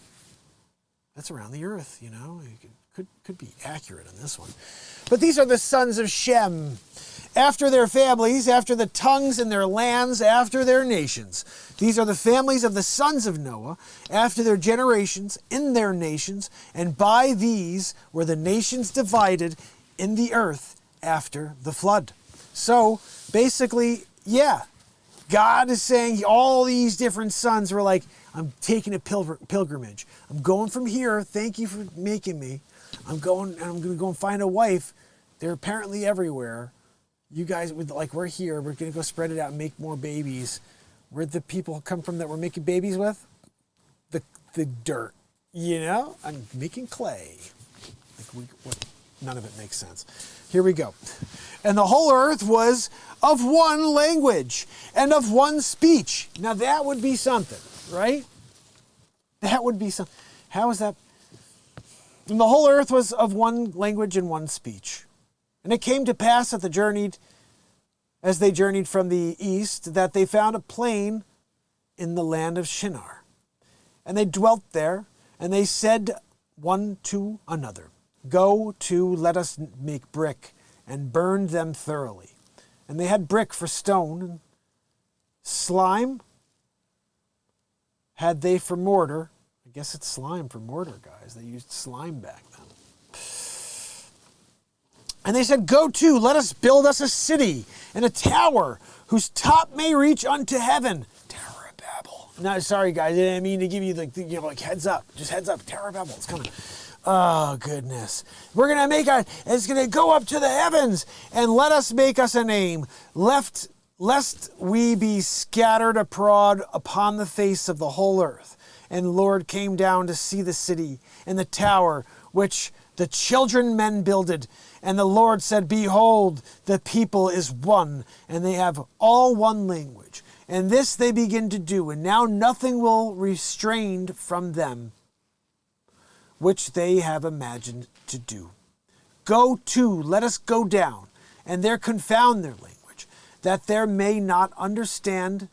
That's around the earth, you know? Could be accurate on this one. But these are the sons of Shem. After their families, after the tongues and their lands, after their nations. These are the families of the sons of Noah, after their generations, in their nations, and by these were the nations divided in the earth after the flood. So basically, yeah, God is saying all these different sons were like, I'm taking a pilgrimage. I'm going from here. Thank you for making me. I'm going to go and find a wife. They're apparently everywhere. You guys, we're here. We're going to go spread it out and make more babies. Where'd the people come from that we're making babies with? The dirt. You know? I'm making clay. None of it makes sense. Here we go. And the whole earth was of one language and of one speech. Now that would be something, right? That would be something. How is that? And the whole earth was of one language and one speech. And it came to pass that as they journeyed from the east, that they found a plain in the land of Shinar. And they dwelt there, and they said one to another, Go to, let us make brick, and burn them thoroughly. And they had brick for stone, and slime had they for mortar. I guess it's slime for mortar, guys. They used slime back then. And they said, Go to, let us build us a city and a tower whose top may reach unto heaven. Tower of Babel. No, sorry, guys. I didn't mean to give you heads up. Just heads up. Tower of Babel. It's coming. Oh, goodness. We're going to it's going to go up to the heavens, and let us make us a name, lest we be scattered abroad upon the face of the whole earth. And the Lord came down to see the city and the tower, which the children men builded. And the Lord said, Behold, the people is one, and they have all one language. And this they begin to do, and now nothing will restrained from them, which they have imagined to do. Go to, let us go down, and there confound their language, that they may not understand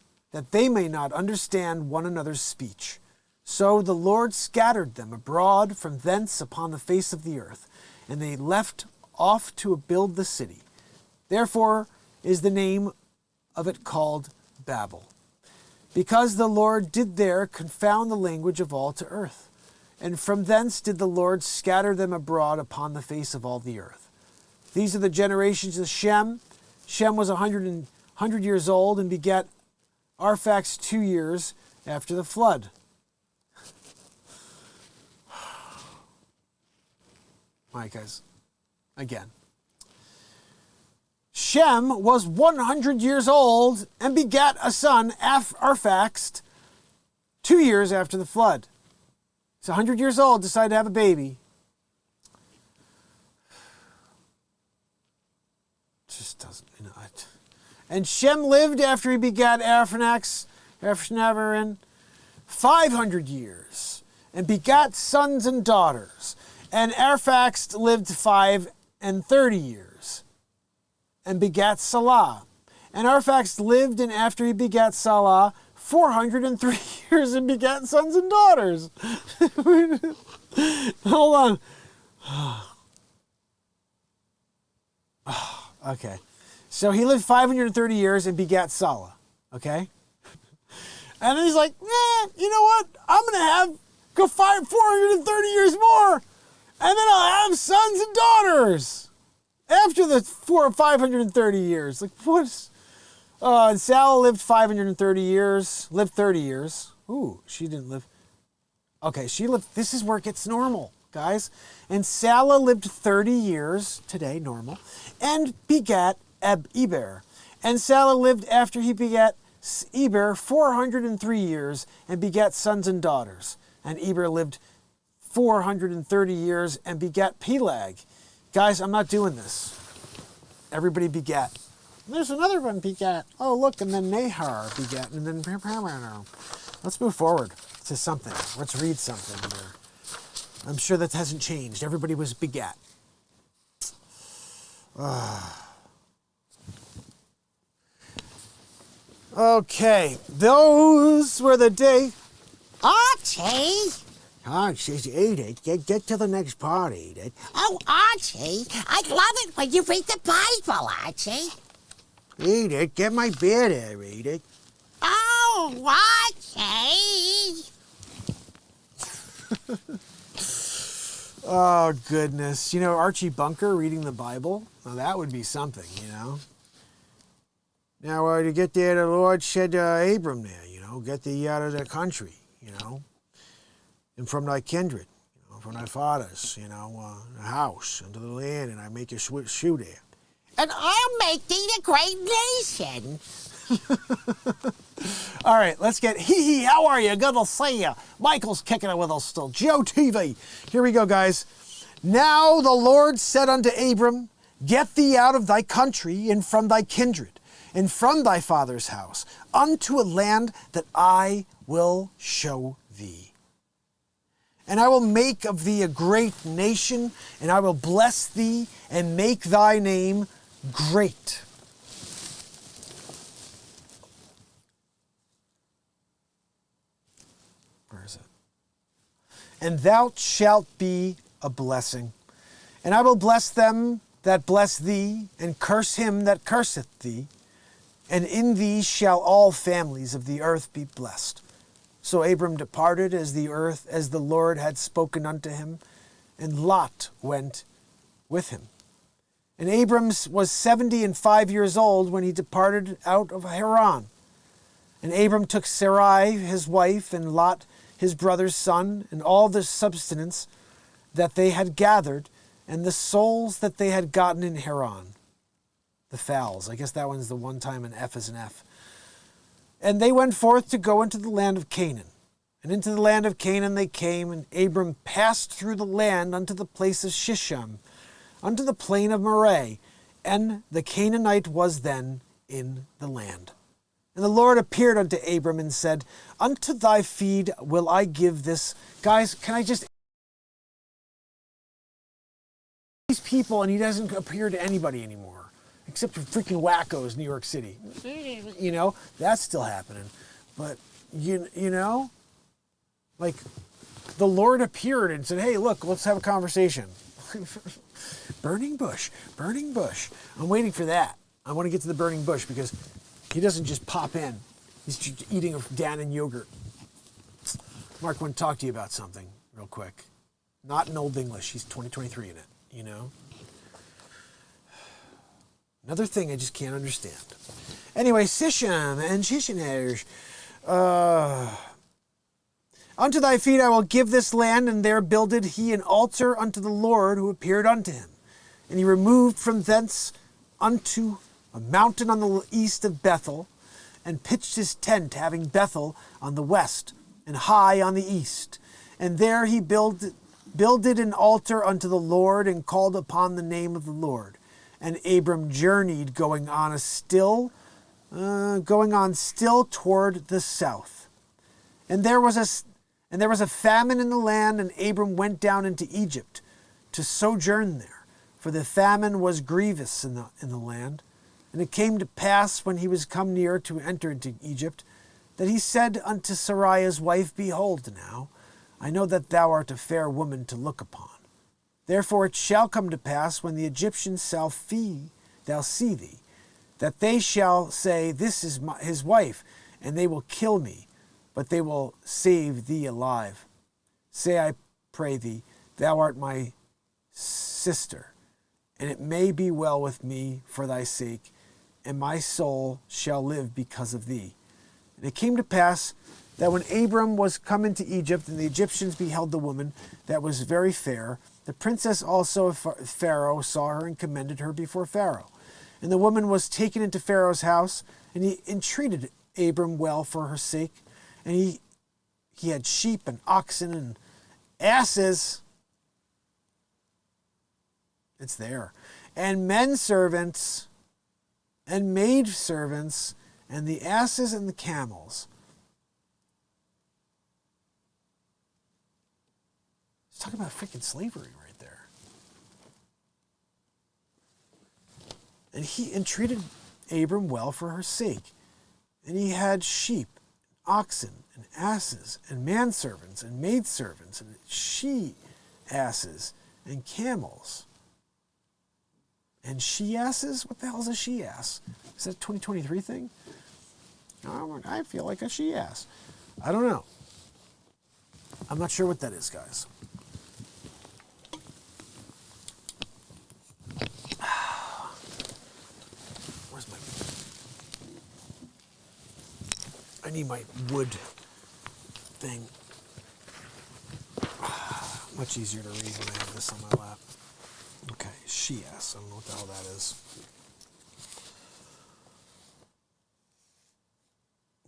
one another's speech. So the Lord scattered them abroad from thence upon the face of the earth, and they left off to build the city. Therefore is the name of it called Babel, because the Lord did there confound the language of all to earth. And from thence did the Lord scatter them abroad upon the face of all the earth. These are the generations of Shem. Shem was 100 years old and begat Arphaxad 2 years after the flood. All right, guys. Again. Shem was 100 years old and begat a son, Arphaxad, 2 years after the flood. He's 100 years old, decided to have a baby. Just doesn't, And Shem lived after he begat Arphaxad 500 years, and begat sons and daughters. And Arphaxad lived 35 years, and begat Salah. And Arphaxad lived, and after he begat Salah, 403 years and begat sons and daughters. Hold on. Okay. So he lived 530 years and begat Salah. Okay? And then he's like, you know what? I'm going to go 430 years more, and then I'll have sons and daughters after the 530 years. Like, what's... and Salah lived 530 years, lived 30 years. Ooh, she didn't live. Okay, she lived, this is where it gets normal, guys. And Salah lived 30 years, today, normal, and begat Eber. And Salah lived after he begat Eber 403 years and begat sons and daughters. And Eber lived 430 years and begat Peleg. Guys, I'm not doing this. Everybody begat. There's another one begat. Oh, look, and then Nahar begat, and then... Let's move forward to something. Let's read something here. I'm sure that hasn't changed. Everybody was begat. Okay, those were the day... Archie! Archie, Edith, get to the next part, Edith. Oh, Archie, I love it when you read the Bible, Archie. Edith, get my beer there, Edith. Oh, Archie! Oh, goodness. You know, Archie Bunker reading the Bible? Now, that would be something, you know. Now, to get there, the Lord said to Abram there, get thee out of the country, and from thy kindred, from thy fathers, a house, unto the land, and I make you shoe there. And I'll make thee a great nation. All right, let's get hee-hee, how are you? Good to see you. Michael's kicking it with us still. Joe TV. Here we go, guys. Now the Lord said unto Abram, get thee out of thy country and from thy kindred and from thy father's house unto a land that I will show thee. And I will make of thee a great nation, and I will bless thee and make thy name great. Where is it? And thou shalt be a blessing. And I will bless them that bless thee, and curse him that curseth thee. And in thee shall all families of the earth be blessed. So Abram departed as the Lord had spoken unto him, and Lot went with him. And Abram was 75 years old when he departed out of Haran. And Abram took Sarai his wife, and Lot his brother's son, and all the substance that they had gathered, and the souls that they had gotten in Haran. The fowls. I guess that one's the one time an F is an F. And they went forth to go into the land of Canaan. And into the land of Canaan they came, and Abram passed through the land unto the place of Shisham, unto the plain of Moreh, and the Canaanite was then in the land. And the Lord appeared unto Abram and said, unto thy seed will I give this. Guys, can I just... These people, and he doesn't appear to anybody anymore. Except for freaking wackos, New York City. That's still happening. But, you know, like, the Lord appeared and said, hey, look, let's have a conversation. Burning bush. I'm waiting for that. I want to get to the burning bush because he doesn't just pop in. He's just eating a Dannon yogurt. Mark, I want to talk to you about something real quick. Not in Old English. He's 2023 in it, Another thing I just can't understand. Anyway, Sisham and Shishaner. Unto thy feet I will give this land, and there builded he an altar unto the Lord who appeared unto him. And he removed from thence unto a mountain on the east of Bethel, and pitched his tent, having Bethel on the west, and Hai on the east. And there he builded an altar unto the Lord, and called upon the name of the Lord. And Abram journeyed, going on still toward the south. And there was a famine in the land, and Abram went down into Egypt to sojourn there, for the famine was grievous in the land. And it came to pass, when he was come near to enter into Egypt, that he said unto Sarai's wife, Behold now, I know that thou art a fair woman to look upon. Therefore it shall come to pass, when the Egyptians shall see thee, that they shall say, This is his wife, and they will kill me, but they will save thee alive. Say, I pray thee, thou art my sister, and it may be well with me for thy sake, and my soul shall live because of thee. And it came to pass that when Abram was come into Egypt, and the Egyptians beheld the woman that was very fair, the princess also of Pharaoh saw her and commended her before Pharaoh. And the woman was taken into Pharaoh's house, and he entreated Abram well for her sake. And he had sheep and oxen and asses. It's there. And men servants and maid servants, and the asses and the camels. It's talking about freaking slavery right there. And he entreated Abram well for her sake. And he had sheep, oxen, and asses, and manservants, and maidservants, and she-asses, and camels. And she-asses? What the hell is a she-ass? Is that a 2023 thing? I feel like a she-ass. I don't know. I'm not sure what that is, guys. Where's my... I need my wood thing. Much easier to read when I have this on my lap. Okay, she-ass. I don't know what the hell that is.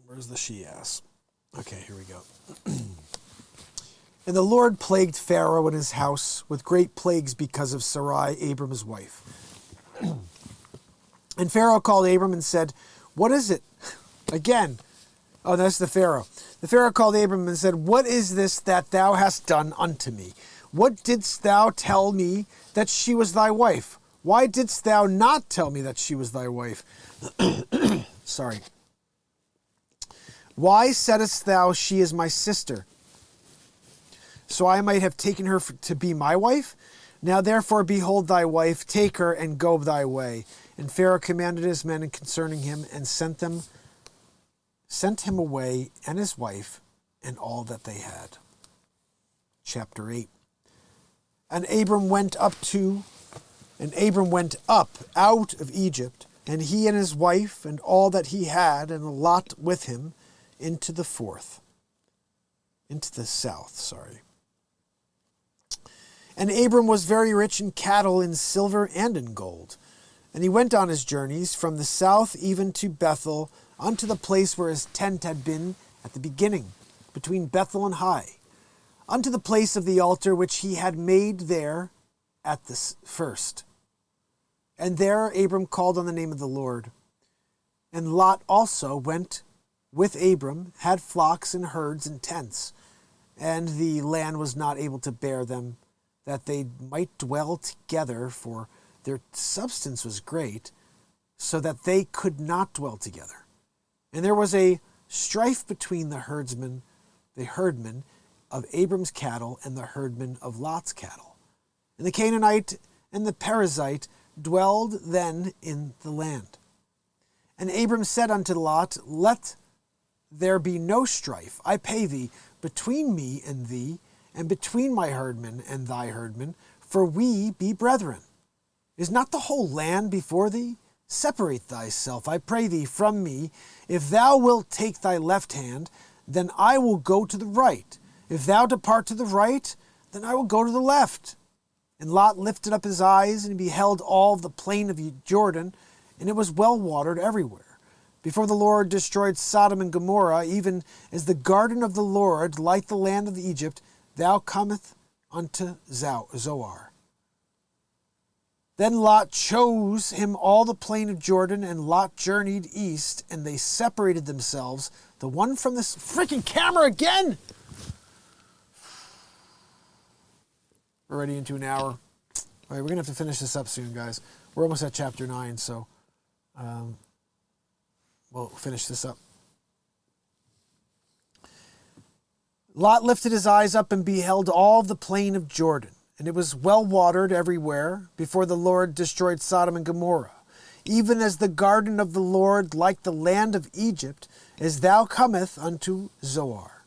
Where's the she-ass? Okay, here we go. And the Lord plagued Pharaoh and his house with great plagues because of Sarai, Abram's wife. And Pharaoh called Abram and said, What is it? Again. Oh, that's the Pharaoh. The Pharaoh called Abram and said, What is this that thou hast done unto me? What didst thou tell me that she was thy wife? Why didst thou not tell me that she was thy wife? Sorry. Why saidst thou, She is my sister? So I might have taken her to be my wife? Now therefore, behold thy wife, take her and go thy way. And Pharaoh commanded his men concerning him, and sent him away, and his wife, and all that they had. Chapter 8. And Abram went up out of Egypt, and he and his wife, and all that he had, and Lot with him, into the south. And Abram was very rich in cattle, in silver, and in gold. And he went on his journeys from the south even to Bethel, unto the place where his tent had been at the beginning, between Bethel and Hai, unto the place of the altar which he had made there at the first. And there Abram called on the name of the Lord. And Lot also went with Abram, had flocks and herds and tents, and the land was not able to bear them, that they might dwell together, for their substance was great, so that they could not dwell together. And there was a strife between the herdmen of Abram's cattle and the herdmen of Lot's cattle. And the Canaanite and the Perizzite dwelled then in the land. And Abram said unto Lot, Let there be no strife, I pay thee, between me and thee, and between my herdmen and thy herdmen, for we be brethren. Is not the whole land before thee? Separate thyself, I pray thee, from me. If thou wilt take thy left hand, then I will go to the right. If thou depart to the right, then I will go to the left. And Lot lifted up his eyes, and beheld all the plain of Jordan, and it was well watered everywhere. Before the Lord destroyed Sodom and Gomorrah, even as the garden of the Lord, like the land of Egypt, thou cometh unto Zoar. Then Lot chose him all the plain of Jordan, and Lot journeyed east, and they separated themselves, the one from this freaking camera again. We're already into an hour. All right, we're going to have to finish this up soon, guys. We're almost at chapter 9, so we'll finish this up. Lot lifted his eyes up and beheld all the plain of Jordan, and it was well watered everywhere before the Lord destroyed Sodom and Gomorrah, even as the garden of the Lord, like the land of Egypt, as thou cometh unto Zoar.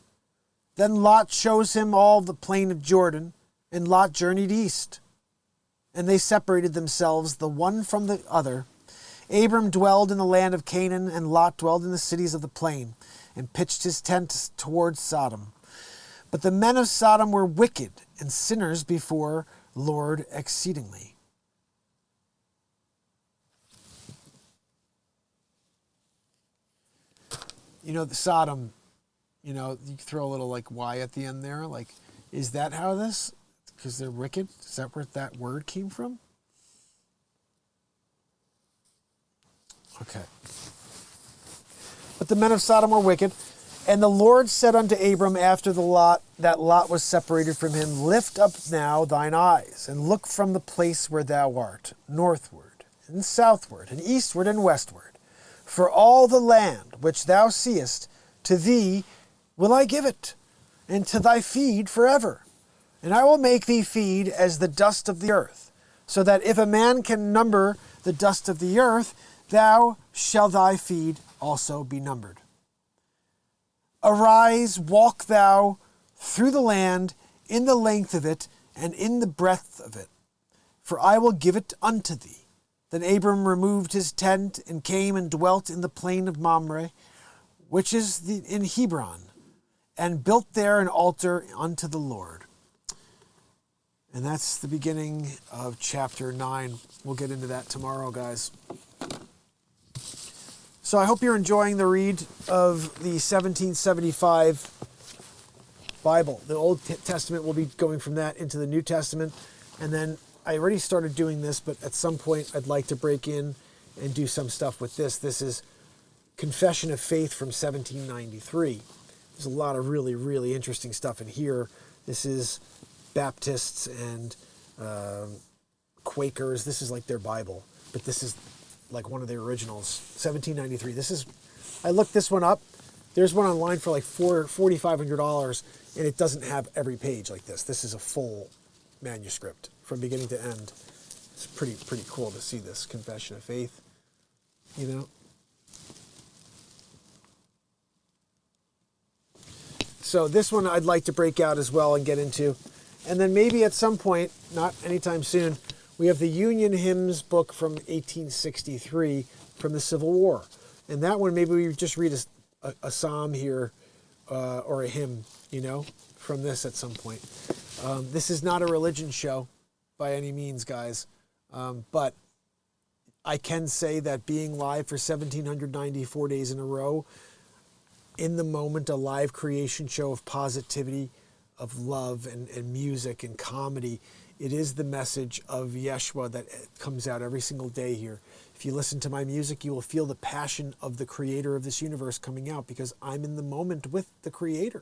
Then Lot shows him all the plain of Jordan, and Lot journeyed east. And they separated themselves the one from the other. Abram dwelled in the land of Canaan, and Lot dwelled in the cities of the plain, and pitched his tent towards Sodom. But the men of Sodom were wicked and sinners before Lord exceedingly. You know, the Sodom, you know, you throw a little like Y at the end there. Like, is that how this? Because they're wicked? Is that where that word came from? Okay. But the men of Sodom were wicked. And the Lord said unto Abram after that Lot was separated from him, Lift up now thine eyes, and look from the place where thou art, northward, and southward, and eastward, and westward. For all the land which thou seest, to thee will I give it, and to thy feed forever. And I will make thee feed as the dust of the earth, so that if a man can number the dust of the earth, thou shall thy feed also be numbered. Arise, walk thou through the land in the length of it and in the breadth of it, for I will give it unto thee. Then Abram removed his tent and came and dwelt in the plain of Mamre, which is in Hebron, and built there an altar unto the Lord. And that's the beginning of chapter 9. We'll get into that tomorrow, guys. So I hope you're enjoying the read of the 1775 Bible. The Old Testament will be going from that into the New Testament. And then I already started doing this, but at some point I'd like to break in and do some stuff with this. This is Confession of Faith from 1793. There's a lot of really, really interesting stuff in here. This is Baptists and Quakers. This is like their Bible, but this is like one of the originals, 1793. I looked this one up. There's one online for like $4,500, and it doesn't have every page like this. This is a full manuscript from beginning to end. It's pretty cool to see this Confession of Faith, you know. So this one I'd like to break out as well and get into. And then maybe at some point, not anytime soon, we have the Union Hymns book from 1863 from the Civil War. And that one, maybe we just read a psalm here or a hymn, you know, from this at some point. This is not a religion show by any means, guys. But I can say that being live for 1,794 days in a row, in the moment, a live creation show of positivity, of love and music and comedy, it is the message of Yeshua that comes out every single day here. If you listen to my music, you will feel the passion of the creator of this universe coming out because I'm in the moment with the creator.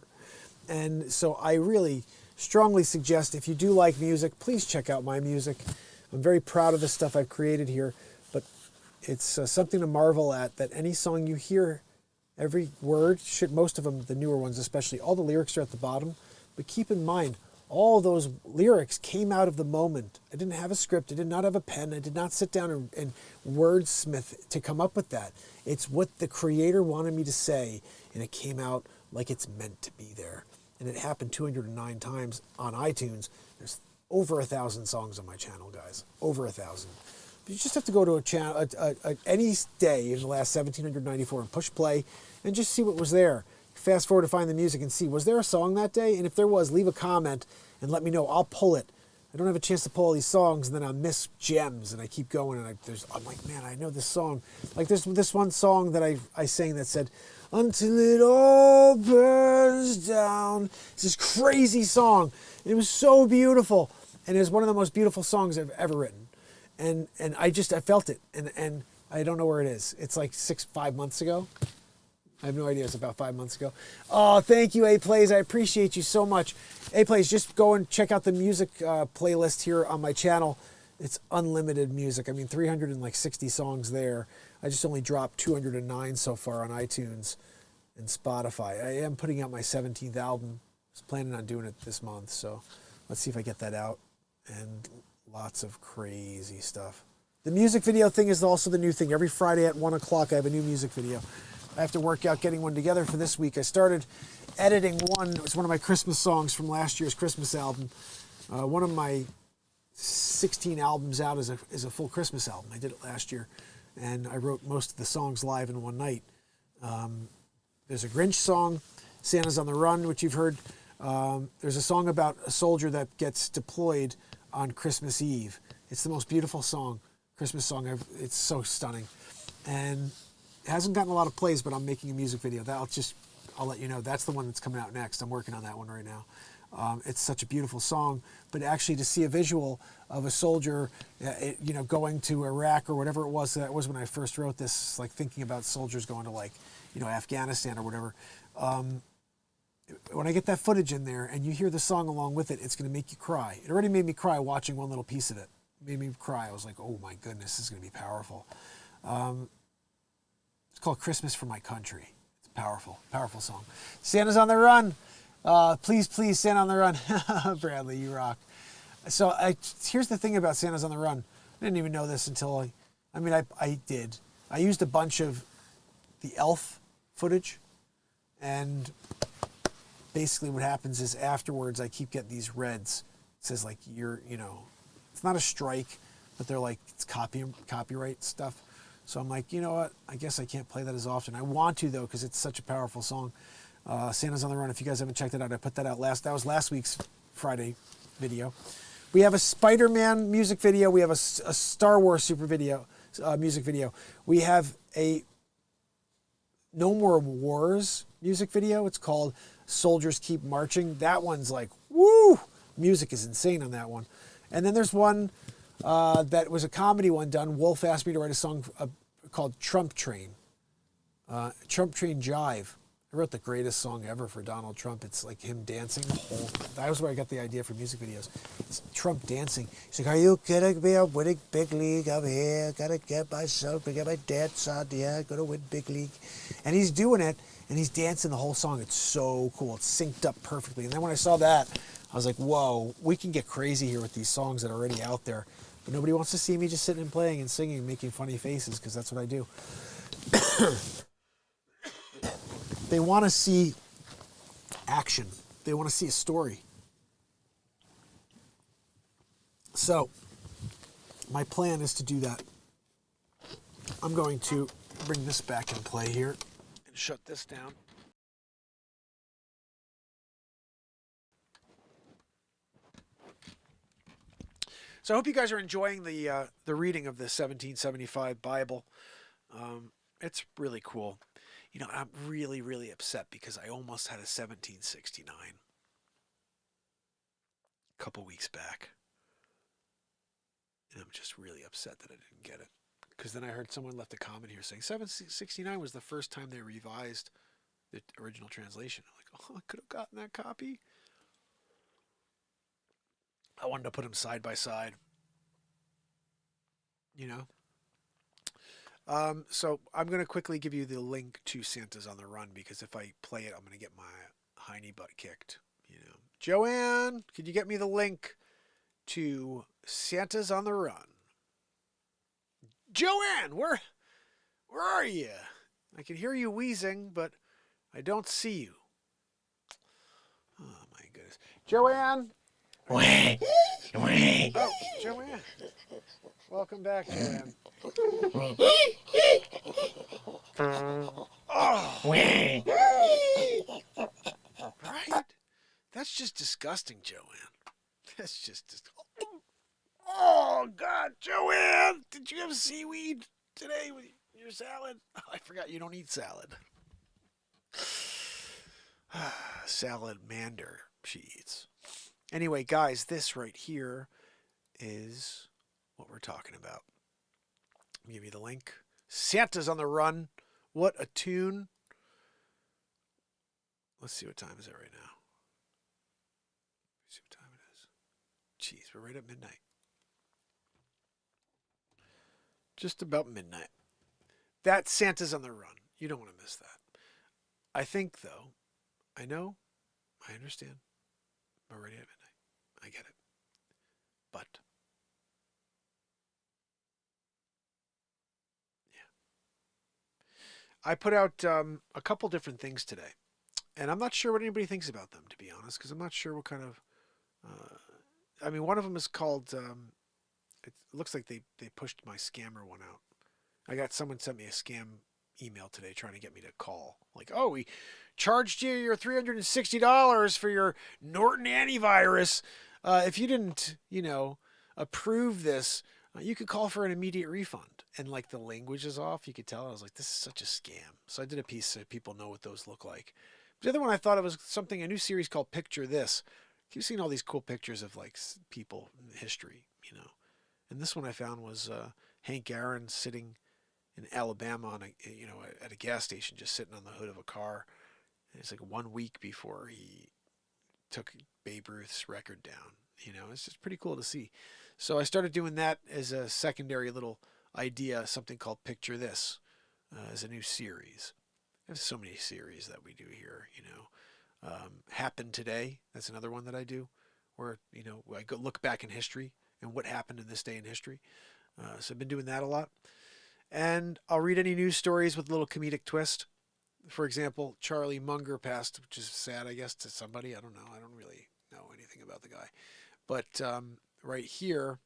And so I really strongly suggest if you do like music, please check out my music. I'm very proud of the stuff I've created here, but it's something to marvel at that any song you hear, every word, most of them, the newer ones especially, all the lyrics are at the bottom. But keep in mind, all those lyrics came out of the moment. I didn't have a script. I did not have a pen. I did not sit down and wordsmith to come up with that. It's what the creator wanted me to say, and it came out like it's meant to be there. And it happened 209 times on iTunes. There's over 1,000 songs on my channel, guys. Over 1,000. You just have to go to a channel any day in the last 1,794 and push play and just see what was there. Fast forward to find the music and see, was there a song that day? And if there was, leave a comment and let me know. I'll pull it. I don't have a chance to pull all these songs, and then I miss gems, and I keep going, and I'm like, man, I know this song. Like there's this one song that I sang that said, until it all burns down. It's this crazy song. And it was so beautiful, and it was one of the most beautiful songs I've ever written. And I felt it, and I don't know where it is. It's like 5 months ago. I have no idea. It's about 5 months ago. Oh, thank you, A-Plays. I appreciate you so much. A-Plays, just go and check out the music playlist here on my channel. it's unlimited music. I mean, 360 songs there. I just only dropped 209 so far on iTunes and Spotify. I am putting out my 17th album. I was planning on doing it this month, so let's see if I get that out. And lots of crazy stuff. The music video thing is also the new thing. Every Friday at 1 o'clock, I have a new music video. I have to work out getting one together for this week. I started editing one. It was one of my Christmas songs from last year's Christmas album. One of my 16 albums out is a full Christmas album. I did it last year, and I wrote most of the songs live in one night. There's a Grinch song, Santa's on the Run, which you've heard. There's a song about a soldier that gets deployed on Christmas Eve. It's the most beautiful song, Christmas song ever. It's so stunning. And it hasn't gotten a lot of plays, but I'm making a music video. I'll let you know. That's the one that's coming out next. I'm working on that one right now. It's such a beautiful song, but actually to see a visual of a soldier, going to Iraq or whatever it was, that was when I first wrote this, like thinking about soldiers going to Afghanistan or whatever. When I get that footage in there and you hear the song along with it, it's going to make you cry. It already made me cry watching one little piece of it. It made me cry. I was like, oh my goodness, this is going to be powerful. It's called Christmas for My Country. It's a powerful, powerful song. Santa's on the Run. Please, please, Santa on the Run. Bradley, you rock. So here's the thing about Santa's on the Run. I didn't even know this until I did. I used a bunch of the Elf footage, and basically what happens is afterwards I keep getting these reds. It says like it's not a strike, but they're like it's copyright stuff. So I'm like, you know what? I guess I can't play that as often. I want to though because it's such a powerful song. Santa's on the Run. If you guys haven't checked it out, I put that out that was last week's Friday video. We have a Spider-Man music video. We have a Star Wars music video. We have a No More Wars music video. It's called Soldiers Keep Marching. That one's like, woo! Music is insane on that one. And then there's one that was a comedy one done. Wolf asked me to write a song called Trump Train. Trump Train Jive. I wrote the greatest song ever for Donald Trump. It's like him dancing the whole. That was where I got the idea for music videos. It's Trump dancing. He's like, "Are you kidding me? I'm winning big league. I'm here. Gotta get myself, get my dance on. Yeah, gonna win big league." And he's doing it, and he's dancing the whole song. It's so cool. It's synced up perfectly. And then when I saw that, I was like, "Whoa, we can get crazy here with these songs that are already out there." But nobody wants to see me just sitting and playing and singing and making funny faces because that's what I do. They want to see action. They want to see a story. So, my plan is to do that. I'm going to bring this back in play here and shut this down. So I hope you guys are enjoying the reading of the 1775 Bible. It's really cool. I'm really, really upset because I almost had a 1769 a couple weeks back. And I'm just really upset that I didn't get it. Because then I heard someone left a comment here saying 769 was the first time they revised the original translation. I'm like, oh, I could have gotten that copy. I wanted to put them side by side. So I'm going to quickly give you the link to Santa's on the Run because if I play it, I'm going to get my hiney butt kicked. Joanne, could you get me the link to Santa's on the Run? Joanne, where are you? I can hear you wheezing, but I don't see you. Oh my goodness, Joanne. Oh, Joanne. Welcome back, Joanne. Oh. Right? That's just disgusting, Joanne. That's just oh, God, Joanne! Did you have seaweed today with your salad? Oh, I forgot you don't eat salad. Salamander she eats. Anyway, guys, this right here is what we're talking about. I'll give you the link. Santa's on the Run. What a tune. Let's see what time is it right now. Let's see what time it is. Jeez, we're right at midnight. just about midnight. That's Santa's on the Run. You don't want to miss that. I think, though, I know, I understand. I'm already at midnight. I get it. But, yeah. I put out a couple different things today. And I'm not sure what anybody thinks about them, to be honest, because I'm not sure what kind of... I mean, one of them is called... it looks like they pushed my scammer one out. Someone sent me a scam email today trying to get me to call. Like, oh, we charged you your $360 for your Norton antivirus. If you didn't, approve this, you could call for an immediate refund. And like the language is off. You could tell. I was like, this is such a scam. So I did a piece so people know what those look like. The other one I thought it was a new series called Picture This. You've seen all these cool pictures of like people in history, And this one I found was Hank Aaron sitting in Alabama on at a gas station, just sitting on the hood of a car. And it's like 1 week before he took Babe Ruth's record down. It's just pretty cool to see. So I started doing that as a secondary little idea, something called Picture This, as a new series. There's so many series that we do here, Happen Today. That's another one that I do, where, I go look back in history and what happened in this day in history. So I've been doing that a lot. And I'll read any news stories with a little comedic twist. For example, Charlie Munger passed, which is sad, I guess, to somebody. I don't know. I don't really know anything about the guy. But right here,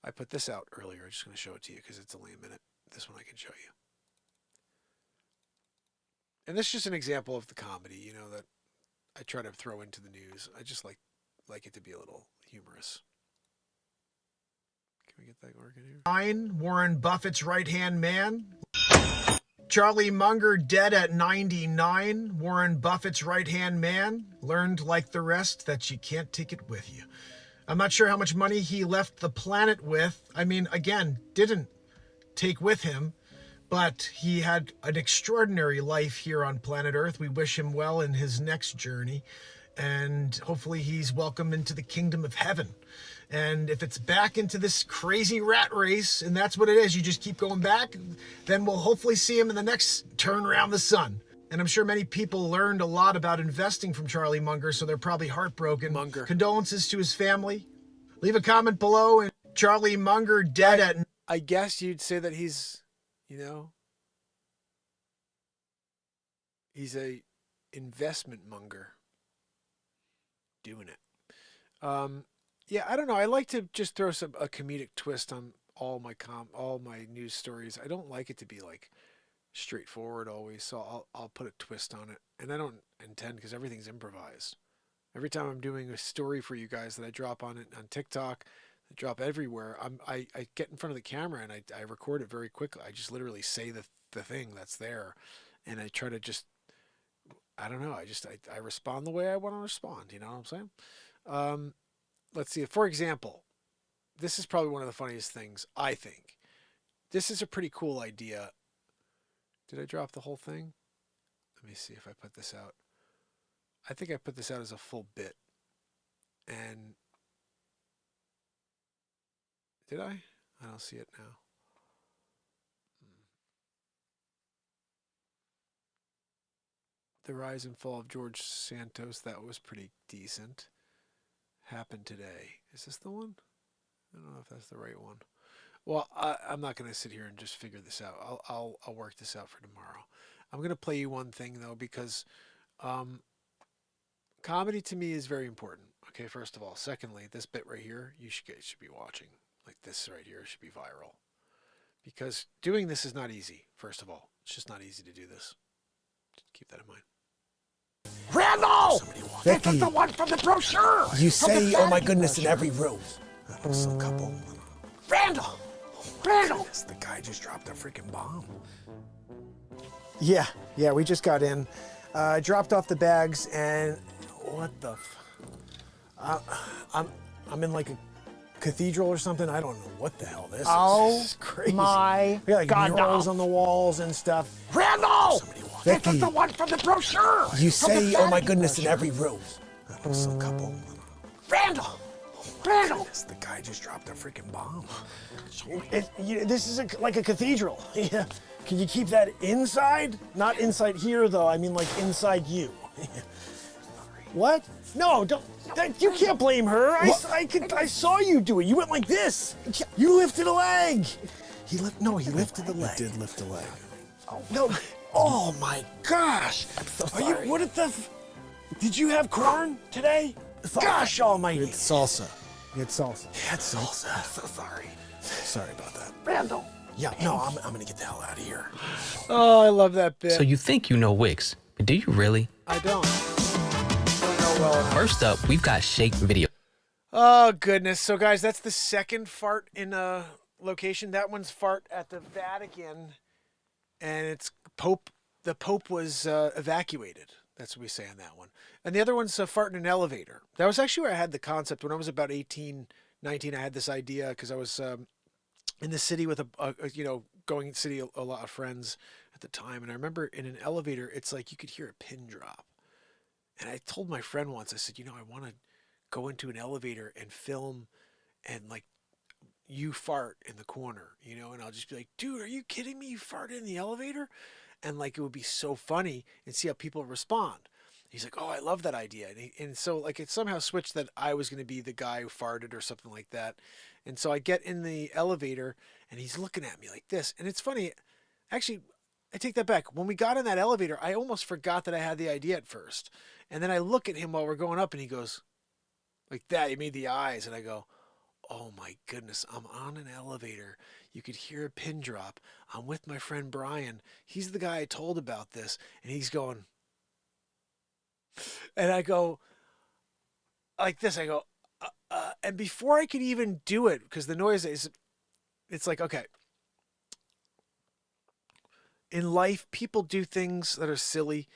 I put this out earlier. I'm just going to show it to you because it's only a minute. This one I can show you. And this is just an example of the comedy, that I try to throw into the news. I just like it to be a little humorous. Can we get that working here? Warren Buffett's right-hand man. Charlie Munger dead at 99. Warren Buffett's right-hand man learned like the rest that you can't take it with you. I'm not sure how much money he left the planet with. I mean, again, didn't take with him. But he had an extraordinary life here on planet Earth. We wish him well in his next journey. And hopefully he's welcome into the kingdom of heaven. And if it's back into this crazy rat race, and that's what it is, you just keep going back, then we'll hopefully see him in the next turn around the sun. And I'm sure many people learned a lot about investing from Charlie Munger, so they're probably heartbroken. Munger. Condolences to his family. Leave a comment below. And Charlie Munger dead at... I guess you'd say that he's... he's a investment monger doing it. Yeah, I don't know. I like to just throw a comedic twist on all my news stories. I don't like it to be like straightforward always, so I'll put a twist on it. And I don't intend, because everything's improvised. Every time I'm doing a story for you guys that I drop on TikTok, I drop everywhere. I get in front of the camera and I record it very quickly. I just literally say the thing that's there, and I try to just, I don't know. I respond the way I want to respond. You know what I'm saying? Let's see. For example, this is probably one of the funniest things, I think. This is a pretty cool idea. Did I drop the whole thing? Let me see if I put this out. I think I put this out as a full bit. And did I? I don't see it now. The rise and fall of George Santos, that was pretty decent. Happened today. Is this the one? I don't know if that's the right one. Well, I'm not going to sit here and just figure this out. I'll work this out for tomorrow. I'm going to play you one thing, though, because comedy to me is very important. Okay, first of all. Secondly, this bit right here, you should be watching. Like this right here should be viral. Because doing this is not easy, first of all. It's just not easy to do this. Just keep that in mind. Randall! This is the one from the brochure! You say, oh my goodness, in every room. Some couple. Randall! Randall! The guy just dropped a freaking bomb. Yeah, we just got in. Dropped off the bags, and what the I'm in like a cathedral or something. I don't know what the hell this is. Oh, this is crazy. my we got like God, murals no. on the walls and stuff. Randall! This is the one from the brochure! You say, oh my goodness, in every room. Some couple. Randall! Randall! The guy just dropped a freaking bomb. This is like a cathedral. Yeah. Can you keep that inside? Not inside here, though. I mean, like inside you. What? No, don't. You can't blame her. I saw you do it. You went like this. You lifted a leg. He lifted the leg. He did lift a leg. No. Oh my gosh. I'm so Are you? sorry. What did you have corn today? Gosh almighty. It's salsa. It's salsa. That's salsa. I'm so sorry. Sorry about that. Randall. Yeah, no, I'm gonna get the hell out of here. Oh, I love that bit. So you think you know Wix, but do you really? I don't know well enough. First up, we've got Shake Video. Oh, goodness. So, guys, that's the second fart in a location. That one's fart at the Vatican, and it's Pope. The Pope was evacuated. That's what we say on that one. And the other one's fart in an elevator. That was actually where I had the concept. When I was about 18, 19, I had this idea because I was in the city with going to city a lot of friends at the time. And I remember in an elevator, it's like you could hear a pin drop. And I told my friend once, I said, I want to go into an elevator and film and like you fart in the corner, and I'll just be like, dude, are you kidding me? You farted in the elevator? And like, it would be so funny and see how people respond. He's like, oh, I love that idea. And so like it somehow switched that I was going to be the guy who farted or something like that. And so I get in the elevator and he's looking at me like this. And it's funny. Actually, I take that back. When we got in that elevator, I almost forgot that I had the idea at first. And then I look at him while we're going up and he goes like that. He made the eyes and I go, oh my goodness, I'm on an elevator. You could hear a pin drop. I'm with my friend Brian. He's the guy I told about this. And he's going, and I go like this. I go, and before I could even do it, because the noise is, it's like, okay. In life, people do things that are silly.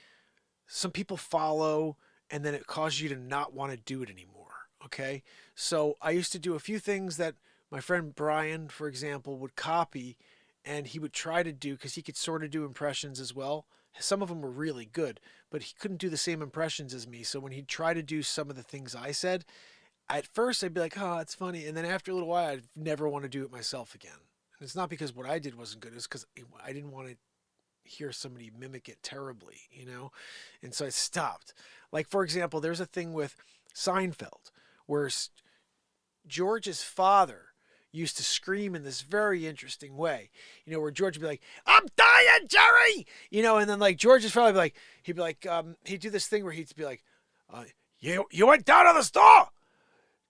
Some people follow, and then it causes you to not want to do it anymore. Okay? So I used to do a few things that my friend Brian, for example, would copy, and he would try to do, because he could sort of do impressions as well. Some of them were really good, but he couldn't do the same impressions as me. So when he'd try to do some of the things I said, at first I'd be like, oh, it's funny. And then after a little while, I'd never want to do it myself again. And it's not because what I did wasn't good. It's because I didn't want to hear somebody mimic it terribly, And so I stopped. Like, for example, there's a thing with Seinfeld where George's father used to scream in this very interesting way, where George would be like, I'm dying, Jerry, and then like George's father would be like, he'd do this thing where he'd be like, you went down to the store,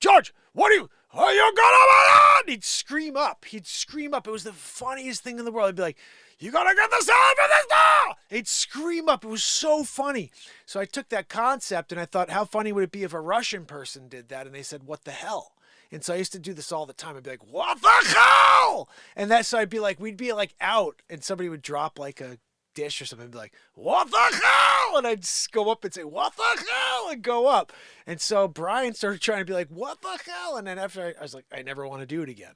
George, are you gonna run? He'd scream up. It was the funniest thing in the world. He'd be like, you gotta get the sound from the store. He'd scream up. It was so funny. So I took that concept and I thought, how funny would it be if a Russian person did that? And they said, what the hell? And so I used to do this all the time. I'd be like, what the hell? And so I'd be like, we'd be like out and somebody would drop like a dish or something and be like, what the hell? And I'd just go up and say, what the hell? And go up. And so Brian started trying to be like, what the hell? And then after I was like, I never want to do it again.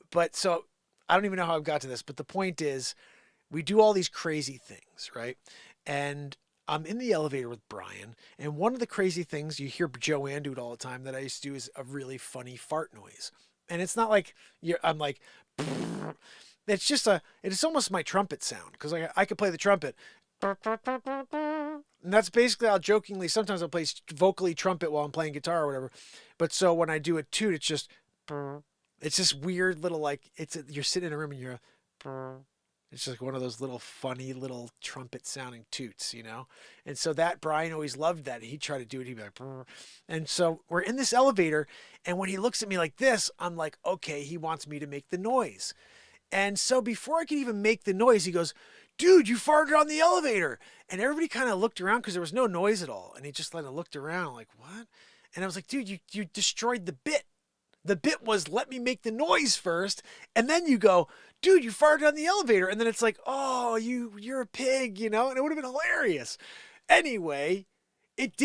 But so I don't even know how I got to this, but the point is we do all these crazy things, right? And I'm in the elevator with Brian, and one of the crazy things, you hear Joanne do it all the time, that I used to do is a really funny fart noise. And it's not like I'm like, it's almost my trumpet sound, because I could play the trumpet. And that's basically how jokingly, sometimes I'll play vocally trumpet while I'm playing guitar or whatever. But so when I do a toot, it's this weird little, like, you're sitting in a room and you're it's just like one of those little funny little trumpet sounding toots, And so that Brian always loved that. He'd try to do it. He'd be like, brr. And so we're in this elevator. And when he looks at me like this, I'm like, okay, he wants me to make the noise. And so before I could even make the noise, he goes, dude, you farted on the elevator. And everybody kind of looked around because there was no noise at all. And he just kind of looked around like, what? And I was like, dude, you destroyed the bit. The bit was, let me make the noise first, and then you go, dude, you farted on the elevator. And then it's like, oh, you're a pig, and it would have been hilarious. Anyway, it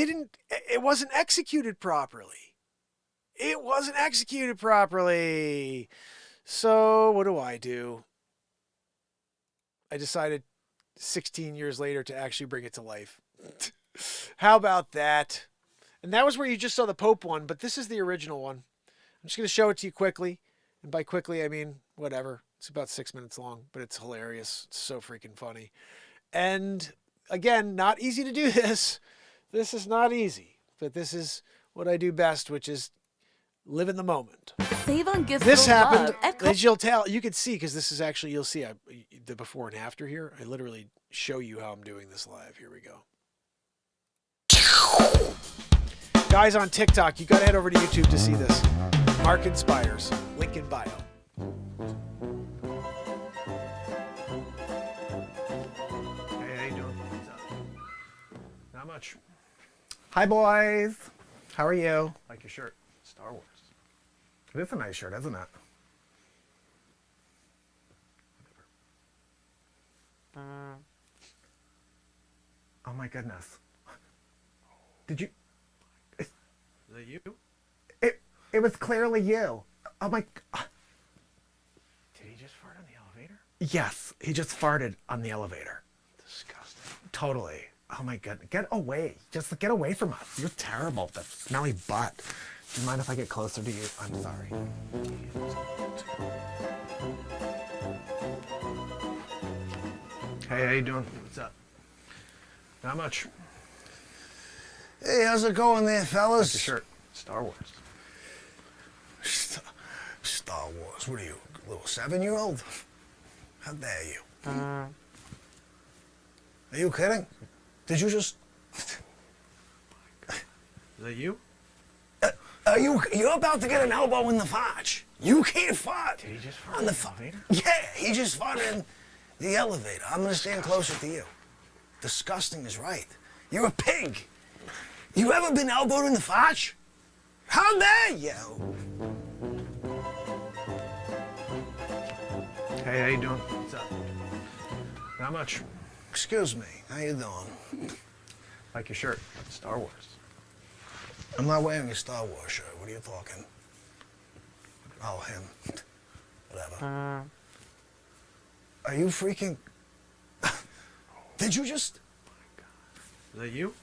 wasn't executed properly. So what do? I decided 16 years later to actually bring it to life. How about that? And that was where you just saw the Pope one, but this is the original one. I'm just going to show it to you quickly. And by quickly, I mean whatever. It's about 6 minutes long, but it's hilarious. It's so freaking funny. And again, not easy to do this. This is not easy, but this is what I do best, which is live in the moment. Save on gifts. This for love happened, at as you'll tell, you can see, because this is actually, you'll see the before and after here. I literally show you how I'm doing this live. Here we go. Guys on TikTok, you got to head over to YouTube to see this. Mark Inspires. Link in bio. Hey, how you doing? What's up? Not much. Hi, boys. How are you? Like your shirt. Star Wars. It is a nice shirt, isn't it? Oh my goodness. Did you? Is that you? It was clearly you. Oh my. Did he just fart on the elevator? Yes, he just farted on the elevator. Disgusting. Totally. Oh my goodness. Get away. Just get away from us. You're terrible. That smelly butt. Do you mind if I get closer to you? I'm sorry. Hey, how you doing? What's up? Not much. Hey, how's it going there, fellas? Your shirt. Star Wars. Star Wars. What are you, a little 7-year-old? How dare you? Are you kidding? Did you just... Is that you? You're about to get an elbow in the fotch. You can't fart. Did he just fart on the elevator? Yeah, he just farted in the elevator. I'm gonna stand closer to you. Disgusting is right. You're a pig. You ever been elbowed in the fotch? How dare you? Hey, how you doing? What's up? Not much. Excuse me, how you doing? Like your shirt. Star Wars. I'm not wearing a Star Wars shirt. What are you talking? Oh, him. Whatever. Are you freaking... Did you just... Is that you?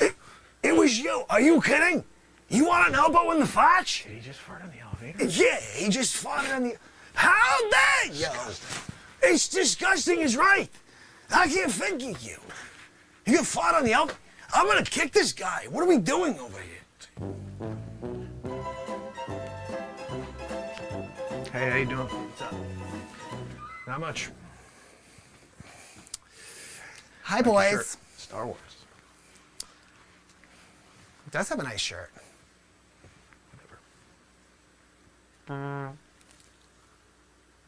It was you. Are you kidding? You want an elbow in the fotch? Did he just fart on the elevator? Yeah, he just farted on the... How dare you? It's disgusting is right. I can't think of you. You can fart on the elevator? I'm gonna kick this guy. What are we doing over here? Hey, how you doing? What's up? Not much. Hi, Like your boys. shirt. Star Wars. He does have a nice shirt.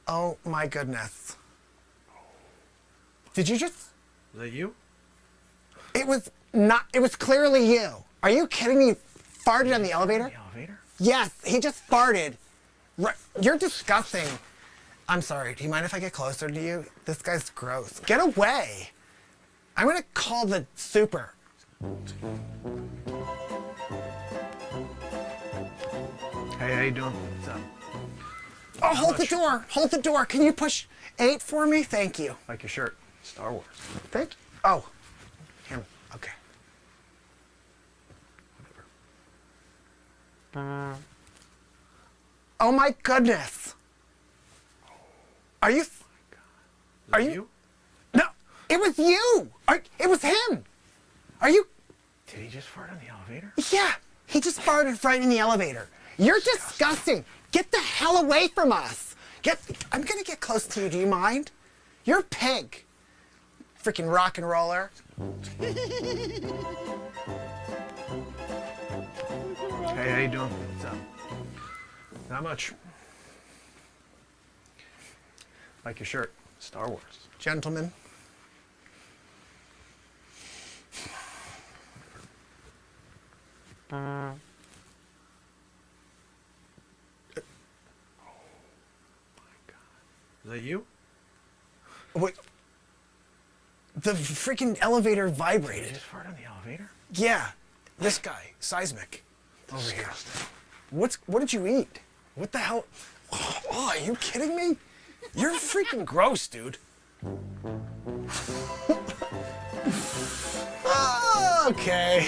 Oh my goodness. Did you just? Is that you? It was not. It was clearly you. Are you kidding me? You farted on the elevator? The elevator? Yes, he just farted. You're disgusting. I'm sorry. Do you mind if I get closer to you? This guy's gross. Get away. I'm gonna call the super. Hey, how you doing? What's up? Oh, hold the door. Hold the door. Can you push 8 for me? Thank you. Like your shirt. Star Wars. Thank you. Oh, him. Okay. Oh my goodness. Are you? Are you? No, it was you. It was him. Are you? Did he just fart on the elevator? Yeah, he just farted right in the elevator. You're disgusting. Get the hell away from us. I'm gonna get close to you. Do you mind? You're a pig. Freaking rock and roller. Hey, how you doing? What's up? Not much. Like your shirt. Star Wars. Gentlemen. Is that you? What? The freaking elevator Did vibrated. he just fart on the elevator? Yeah, this guy, seismic, over here. What did you eat? What the hell? Oh, are you kidding me? You're freaking gross, dude. Okay.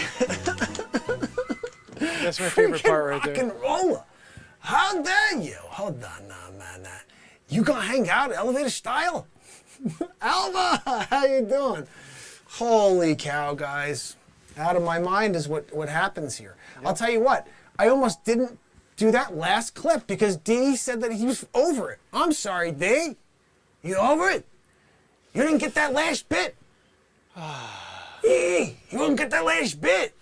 That's my favorite part right there. Rock and roller. How dare you? Hold on now, man. You gonna hang out elevator style? Alva, how you doing? Holy cow, guys. Out of my mind is what happens here. Yep. I'll tell you what, I almost didn't do that last clip because D said that he was over it. I'm sorry, D. You over it? You didn't get that last bit. You didn't get that last bit.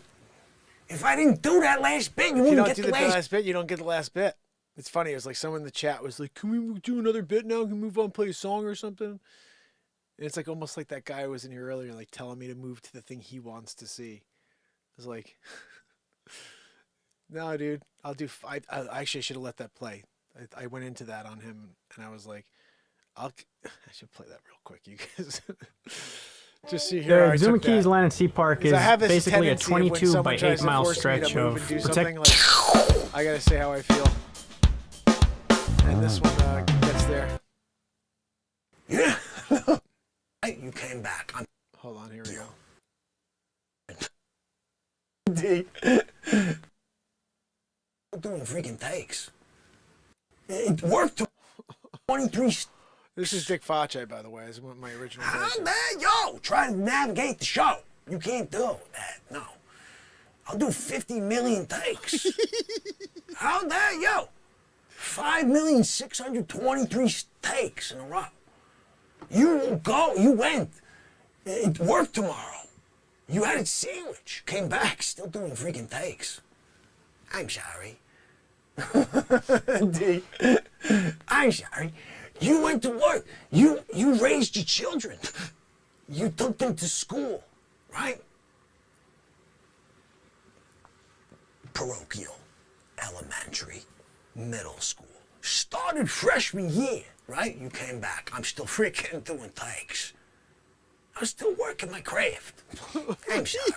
If I didn't do that last bit, you wouldn't get the last bit. You don't get the last bit. It's funny. It was like someone in the chat was like, "Can we do another bit now? Can we move on, play a song or something?" And it's like almost like that guy who was in here earlier, like telling me to move to the thing he wants to see. It's like, no, dude, I'll do. I actually should have let that play. I went into that on him, and I was like, I should play that real quick, you guys. Just see here. The Zuma Keys Land and Sea Park is basically a 22 by 8 mile stretch of protect. Like, I gotta say how I feel. And this one gets there. Yeah. You came back. Hold on, here we go. D. Doing freaking takes. It worked to 23. This is Dick Facce, by the way. This is my original version. Yo, try to navigate the show. You can't do that. No. I'll do 50 million takes. How dare you? 5,623 takes in a row. You went. It worked tomorrow. You had a sandwich. Came back, still doing freaking takes. I'm sorry. D. I'm sorry. You went to work. You raised your children. You took them to school, right? Parochial, elementary, middle school. Started freshman year, right? You came back. I'm still freaking doing takes. I'm still working my craft. I'm sorry.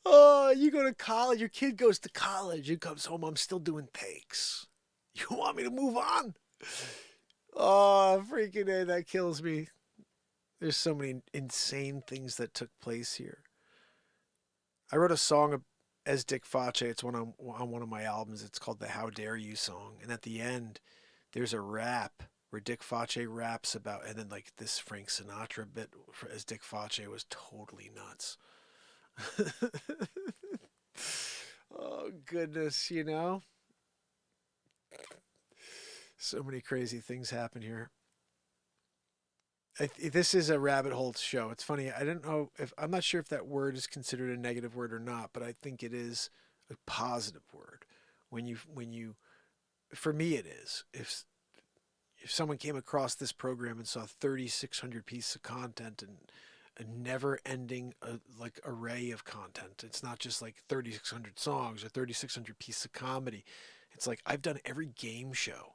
Oh, you go to college. Your kid goes to college and comes home. I'm still doing takes. You want me to move on? Oh, freaking A, that kills me. There's so many insane things that took place here. I wrote a song as Dick Facce. It's on one of my albums. It's called the How Dare You song. And at the end, there's a rap where Dick Facce raps about, and then like this Frank Sinatra bit as Dick Facce was totally nuts. Oh, goodness, you know? So many crazy things happen here. This is a rabbit hole show. It's funny. I don't know if I'm not sure if that word is considered a negative word or not, but I think it is a positive word. When you, for me, it is. If someone came across this program and saw 3,600 pieces of content and a never-ending like array of content, it's not just like 3,600 songs or 3,600 pieces of comedy. It's like I've done every game show.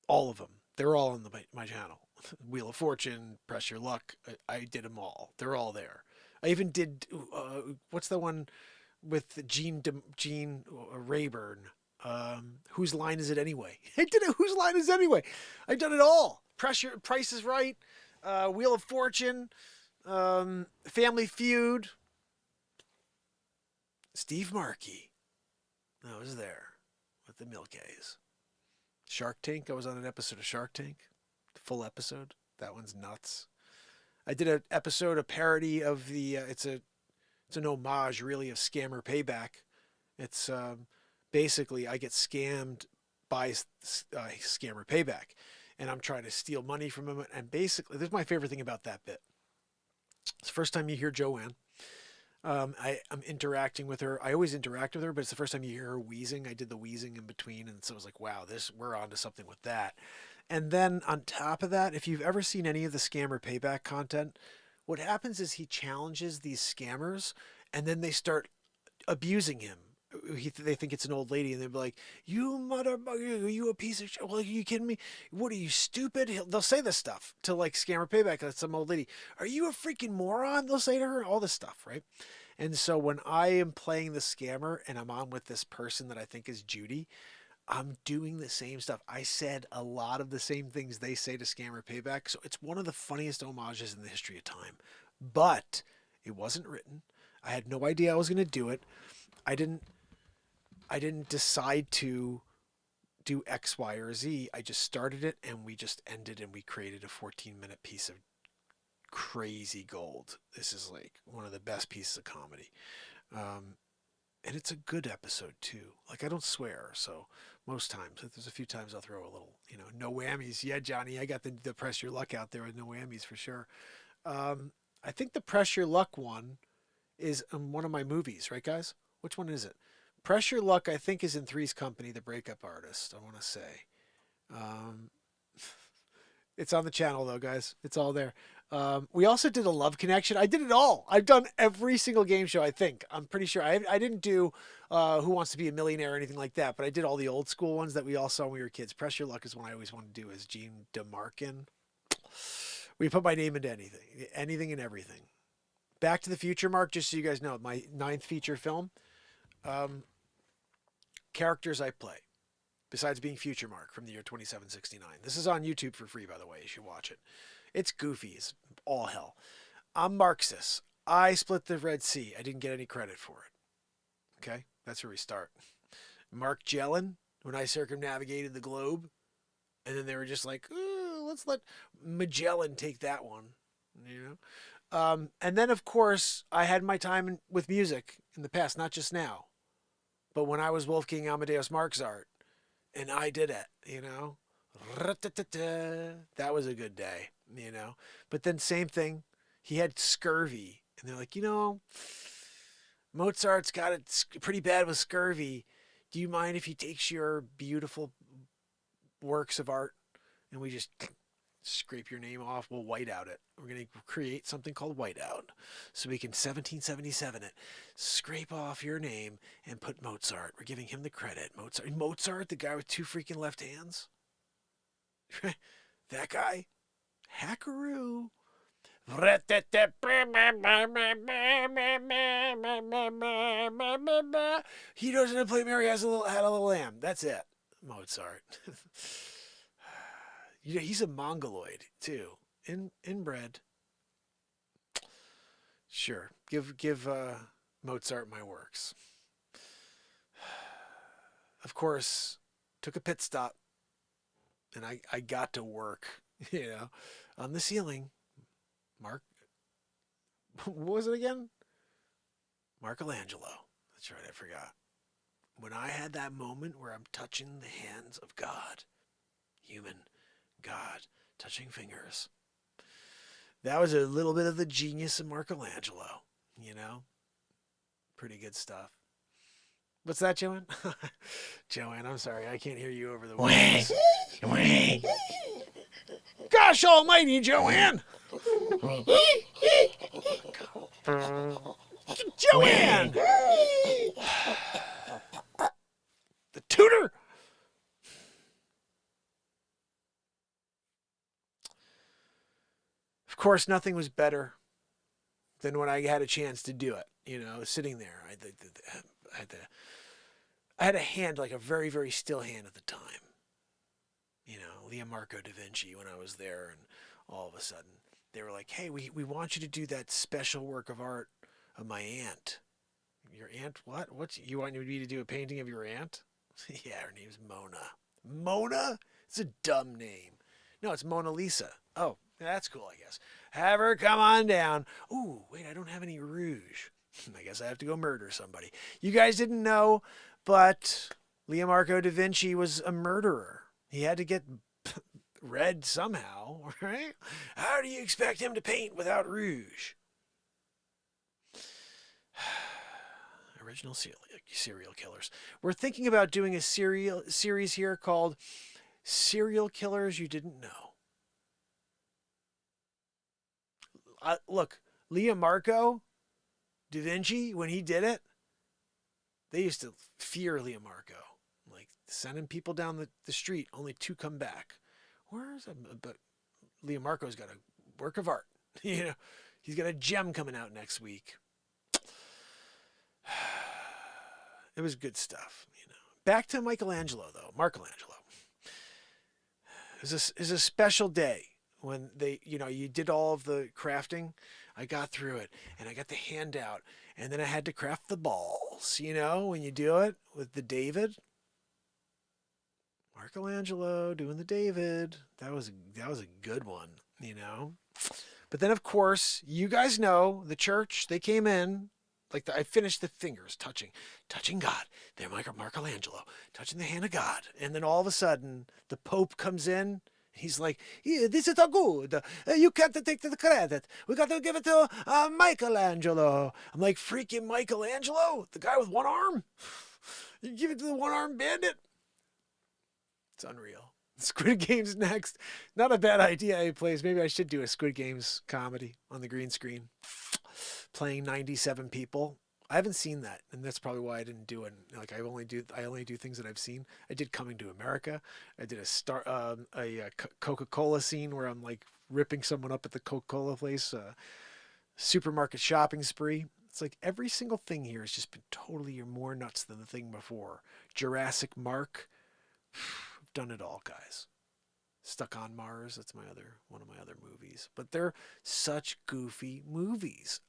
All of them. They're all on my channel. Wheel of Fortune, Press Your Luck. I did them all. They're all there. I even did, what's the one with Gene Rayburn? Whose Line Is It Anyway? I did it. Whose Line Is It Anyway? I've done it all. Price is Right. Wheel of Fortune. Family Feud. Steve Markey. I was there with the Milkays. Shark Tank. I was on an episode of Shark Tank. Full episode. That one's nuts. I did an episode, a parody of the, it's an homage really of Scammer Payback. It's basically I get scammed by Scammer Payback and I'm trying to steal money from him. And basically, this is my favorite thing about that bit. It's the first time you hear Joanne. I'm interacting with her. I always interact with her, but it's the first time you hear her wheezing. I did the wheezing in between, and so I was like, wow, we're onto something with that. And then on top of that, if you've ever seen any of the Scammer Payback content, what happens is he challenges these scammers, and then they start abusing him. They think it's an old lady, and they'll be like, you motherfucker, are you a piece of shit? Well, are you kidding me? What, are you stupid? They'll say this stuff to like Scammer Payback. That's some old lady. Are you a freaking moron? They'll say to her, all this stuff, right? And so when I am playing the scammer and I'm on with this person that I think is Judy, I'm doing the same stuff. I said a lot of the same things they say to Scammer Payback. So it's one of the funniest homages in the history of time. But it wasn't written. I had no idea I was going to do it. I didn't decide to do X, Y, or Z. I just started it and we just ended and we created a 14-minute piece of crazy gold. This is like one of the best pieces of comedy. And it's a good episode too. Like, I don't swear, so most times, there's a few times I'll throw a little, no whammies. Yeah, Johnny, I got the press your luck out there with no whammies for sure. I think the press your luck one is one of my movies, right, guys? Which one is it? Press Your Luck, I think, is in Three's Company, The Breakup Artist, I want to say. It's on the channel, though, guys. It's all there. We also did a Love Connection. I did it all. I've done every single game show, I think. I'm pretty sure. I didn't do Who Wants to Be a Millionaire or anything like that, but I did all the old school ones that we all saw when we were kids. Press Your Luck is one I always wanted to do as Gene DeMarkin. We put my name into anything and everything. Back to the Future, Mark, just so you guys know, my 9th feature film. Characters I play, besides being Future Mark from the year 2769. This is on YouTube for free, by the way. You should watch it. It's goofy as all hell. I'm Marxist. I split the Red Sea. I didn't get any credit for it. Okay? That's where we start. Mark Jellin, when I circumnavigated the globe, and then they were just like, let's let Magellan take that one. And then, of course, I had my time with music in the past, not just now. But when I was Wolfgang Amadeus Mozart, and I did it, that was a good day, But then same thing, he had scurvy, and they're like, Mozart's got it pretty bad with scurvy. Do you mind if he takes your beautiful works of art and we just scrape your name off? We'll white out it. We're going to create something called whiteout so we can 1777 it, scrape off your name and put Mozart. We're giving him the credit. Mozart, the guy with 2 freaking left hands. That guy. Hackaroo. He doesn't play Mary Had a Little Lamb. That's it. Mozart. He's a mongoloid too. Inbred. Sure. Give Mozart my works. Of course, took a pit stop, and I got to work, on the ceiling. Mark, what was it again? Michelangelo. That's right, I forgot. When I had that moment where I'm touching the hands of God, human God, touching fingers. That was a little bit of the genius of Michelangelo, Pretty good stuff. What's that, Joanne? Joanne, I'm sorry. I can't hear you over the waves. Gosh almighty, Joanne! Joanne! The tutor! Of course, nothing was better than when I had a chance to do it. Sitting there, I had a hand, like a very, very still hand at the time. Leonardo da Vinci when I was there, and all of a sudden they were like, "Hey, we want you to do that special work of art of my aunt." Your aunt? What? You want me to do a painting of your aunt? Yeah, her name's Mona. Mona? It's a dumb name. No, it's Mona Lisa. Oh. That's cool, I guess. Have her come on down. Ooh, wait, I don't have any rouge. I guess I have to go murder somebody. You guys didn't know, but Leonardo da Vinci was a murderer. He had to get red somehow, right? How do you expect him to paint without rouge? Original serial killers. We're thinking about doing a series here called Serial Killers You Didn't Know. Look, Leonardo da Vinci, when he did it, they used to fear Leonardo. Like, sending people down the street, only 2 come back. Where is it? But Leonardo's got a work of art. He's got a gem coming out next week. It was good stuff. Back to Michelangelo, though. It was a special day when they, you did all of the crafting. I got through it, and I got the handout, and then I had to craft the balls. When you do it with the David, Michelangelo doing the David, that was a good one. But then of course you guys know the church. They came in. I finished the fingers touching God. They're Michelangelo touching the hand of God, and then all of a sudden the Pope comes in. He's like, yeah, this is a good. You can't take the credit. We got to give it to Michelangelo. I'm like, freaking Michelangelo, the guy with one arm. You give it to the one-armed bandit. It's unreal. Squid Game's next. Not a bad idea he plays. Maybe I should do a Squid Games comedy on the green screen. Playing 97 people. I haven't seen that, and that's probably why I didn't do it. I only do things that I've seen. I did Coming to America. I did a Coca-Cola scene where I'm like ripping someone up at the Coca-Cola place. Supermarket shopping spree. It's like every single thing here has just been totally more nuts than the thing before. Jurassic Mark. I've done it all, guys. Stuck on Mars, that's one of my other movies. But they're such goofy movies.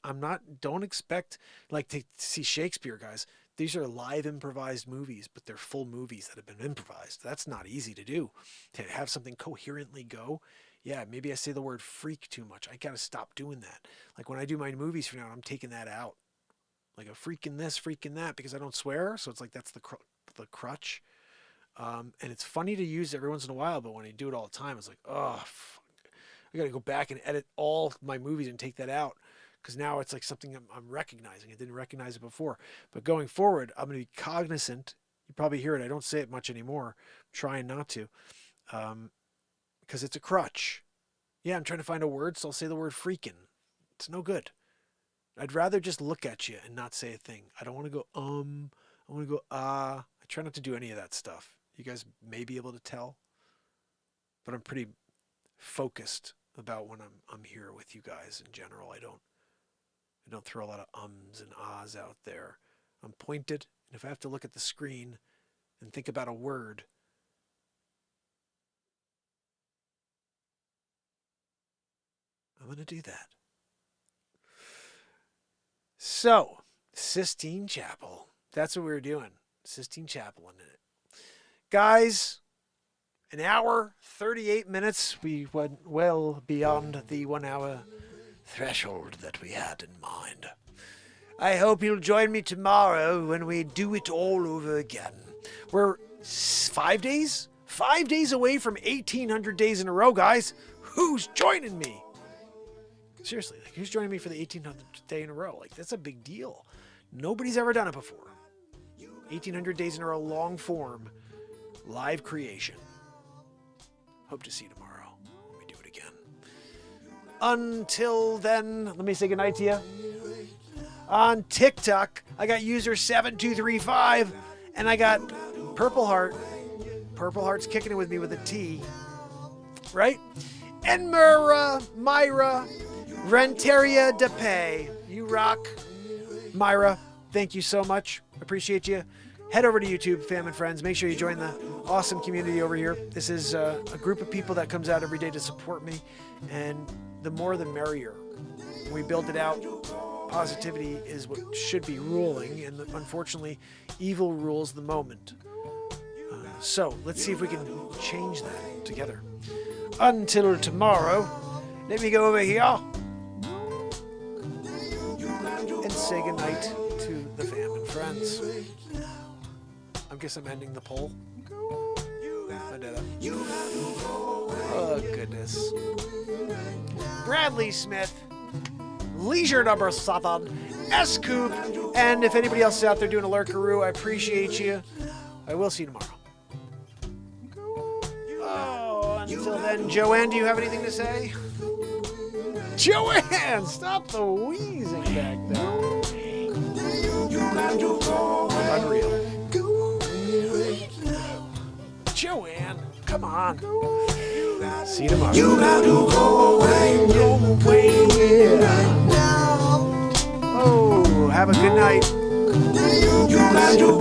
Don't expect to see Shakespeare, guys. These are live improvised movies, but they're full movies that have been improvised. That's not easy to do. To have something coherently go. Yeah, maybe I say the word freak too much. I gotta stop doing that. When I do my movies from now on, I'm taking that out. Like a freak in this, freak in that, because I don't swear. So it's like that's the crutch. And it's funny to use every once in a while, but when I do it all the time, it's like, oh, fuck. I got to go back and edit all my movies and take that out, because now it's like something I'm recognizing. I didn't recognize it before. But going forward, I'm going to be cognizant. You probably hear it. I don't say it much anymore. I'm trying not to, because it's a crutch. Yeah, I'm trying to find a word, so I'll say the word freaking. It's no good. I'd rather just look at you and not say a thing. I don't want to go, I want to go, I try not to do any of that stuff. You guys may be able to tell, but I'm pretty focused about when I'm here with you guys in general. I don't throw a lot of ums and ahs out there. I'm pointed, and if I have to look at the screen and think about a word, I'm going to do that. So, Sistine Chapel. That's what we were doing. Sistine Chapel in it. Guys, an hour, 38 minutes. We went well beyond the 1 hour threshold that we had in mind. I hope you'll join me tomorrow when we do it all over again. We're 5 days? 5 days away from 1,800 days in a row, guys. Who's joining me? Seriously, who's joining me for the 1,800th day in a row? That's a big deal. Nobody's ever done it before. 1,800 days in a row, long form. Live creation. Hope to see you tomorrow when we do it again. Until then, let me say goodnight to you. On TikTok, I got user 7235, and I got Purple Heart. Purple Heart's kicking it with me with a T. Right? And Myra, Renteria DePay. You rock. Myra, thank you so much. Appreciate you. Head over to YouTube, fam and friends. Make sure you join the awesome community over here. This is a group of people that comes out every day to support me, and the more the merrier. When we build it out, positivity is what should be ruling, and unfortunately, evil rules the moment. So let's see if we can change that together. Until tomorrow, let me go over here and say goodnight to the fam and friends. I guess I'm ending the poll. I did it. Oh, goodness. Bradley Smith, Leisure number 7, S-Coop, and if anybody else is out there doing a lurkaroo, I appreciate you. I will see you tomorrow. Oh, until then, Joanne, do you have anything to say? Joanne, stop the wheezing back there. Unreal. Joanne, come on. See you tomorrow. You got to go away, Oh, have a good night. You got to go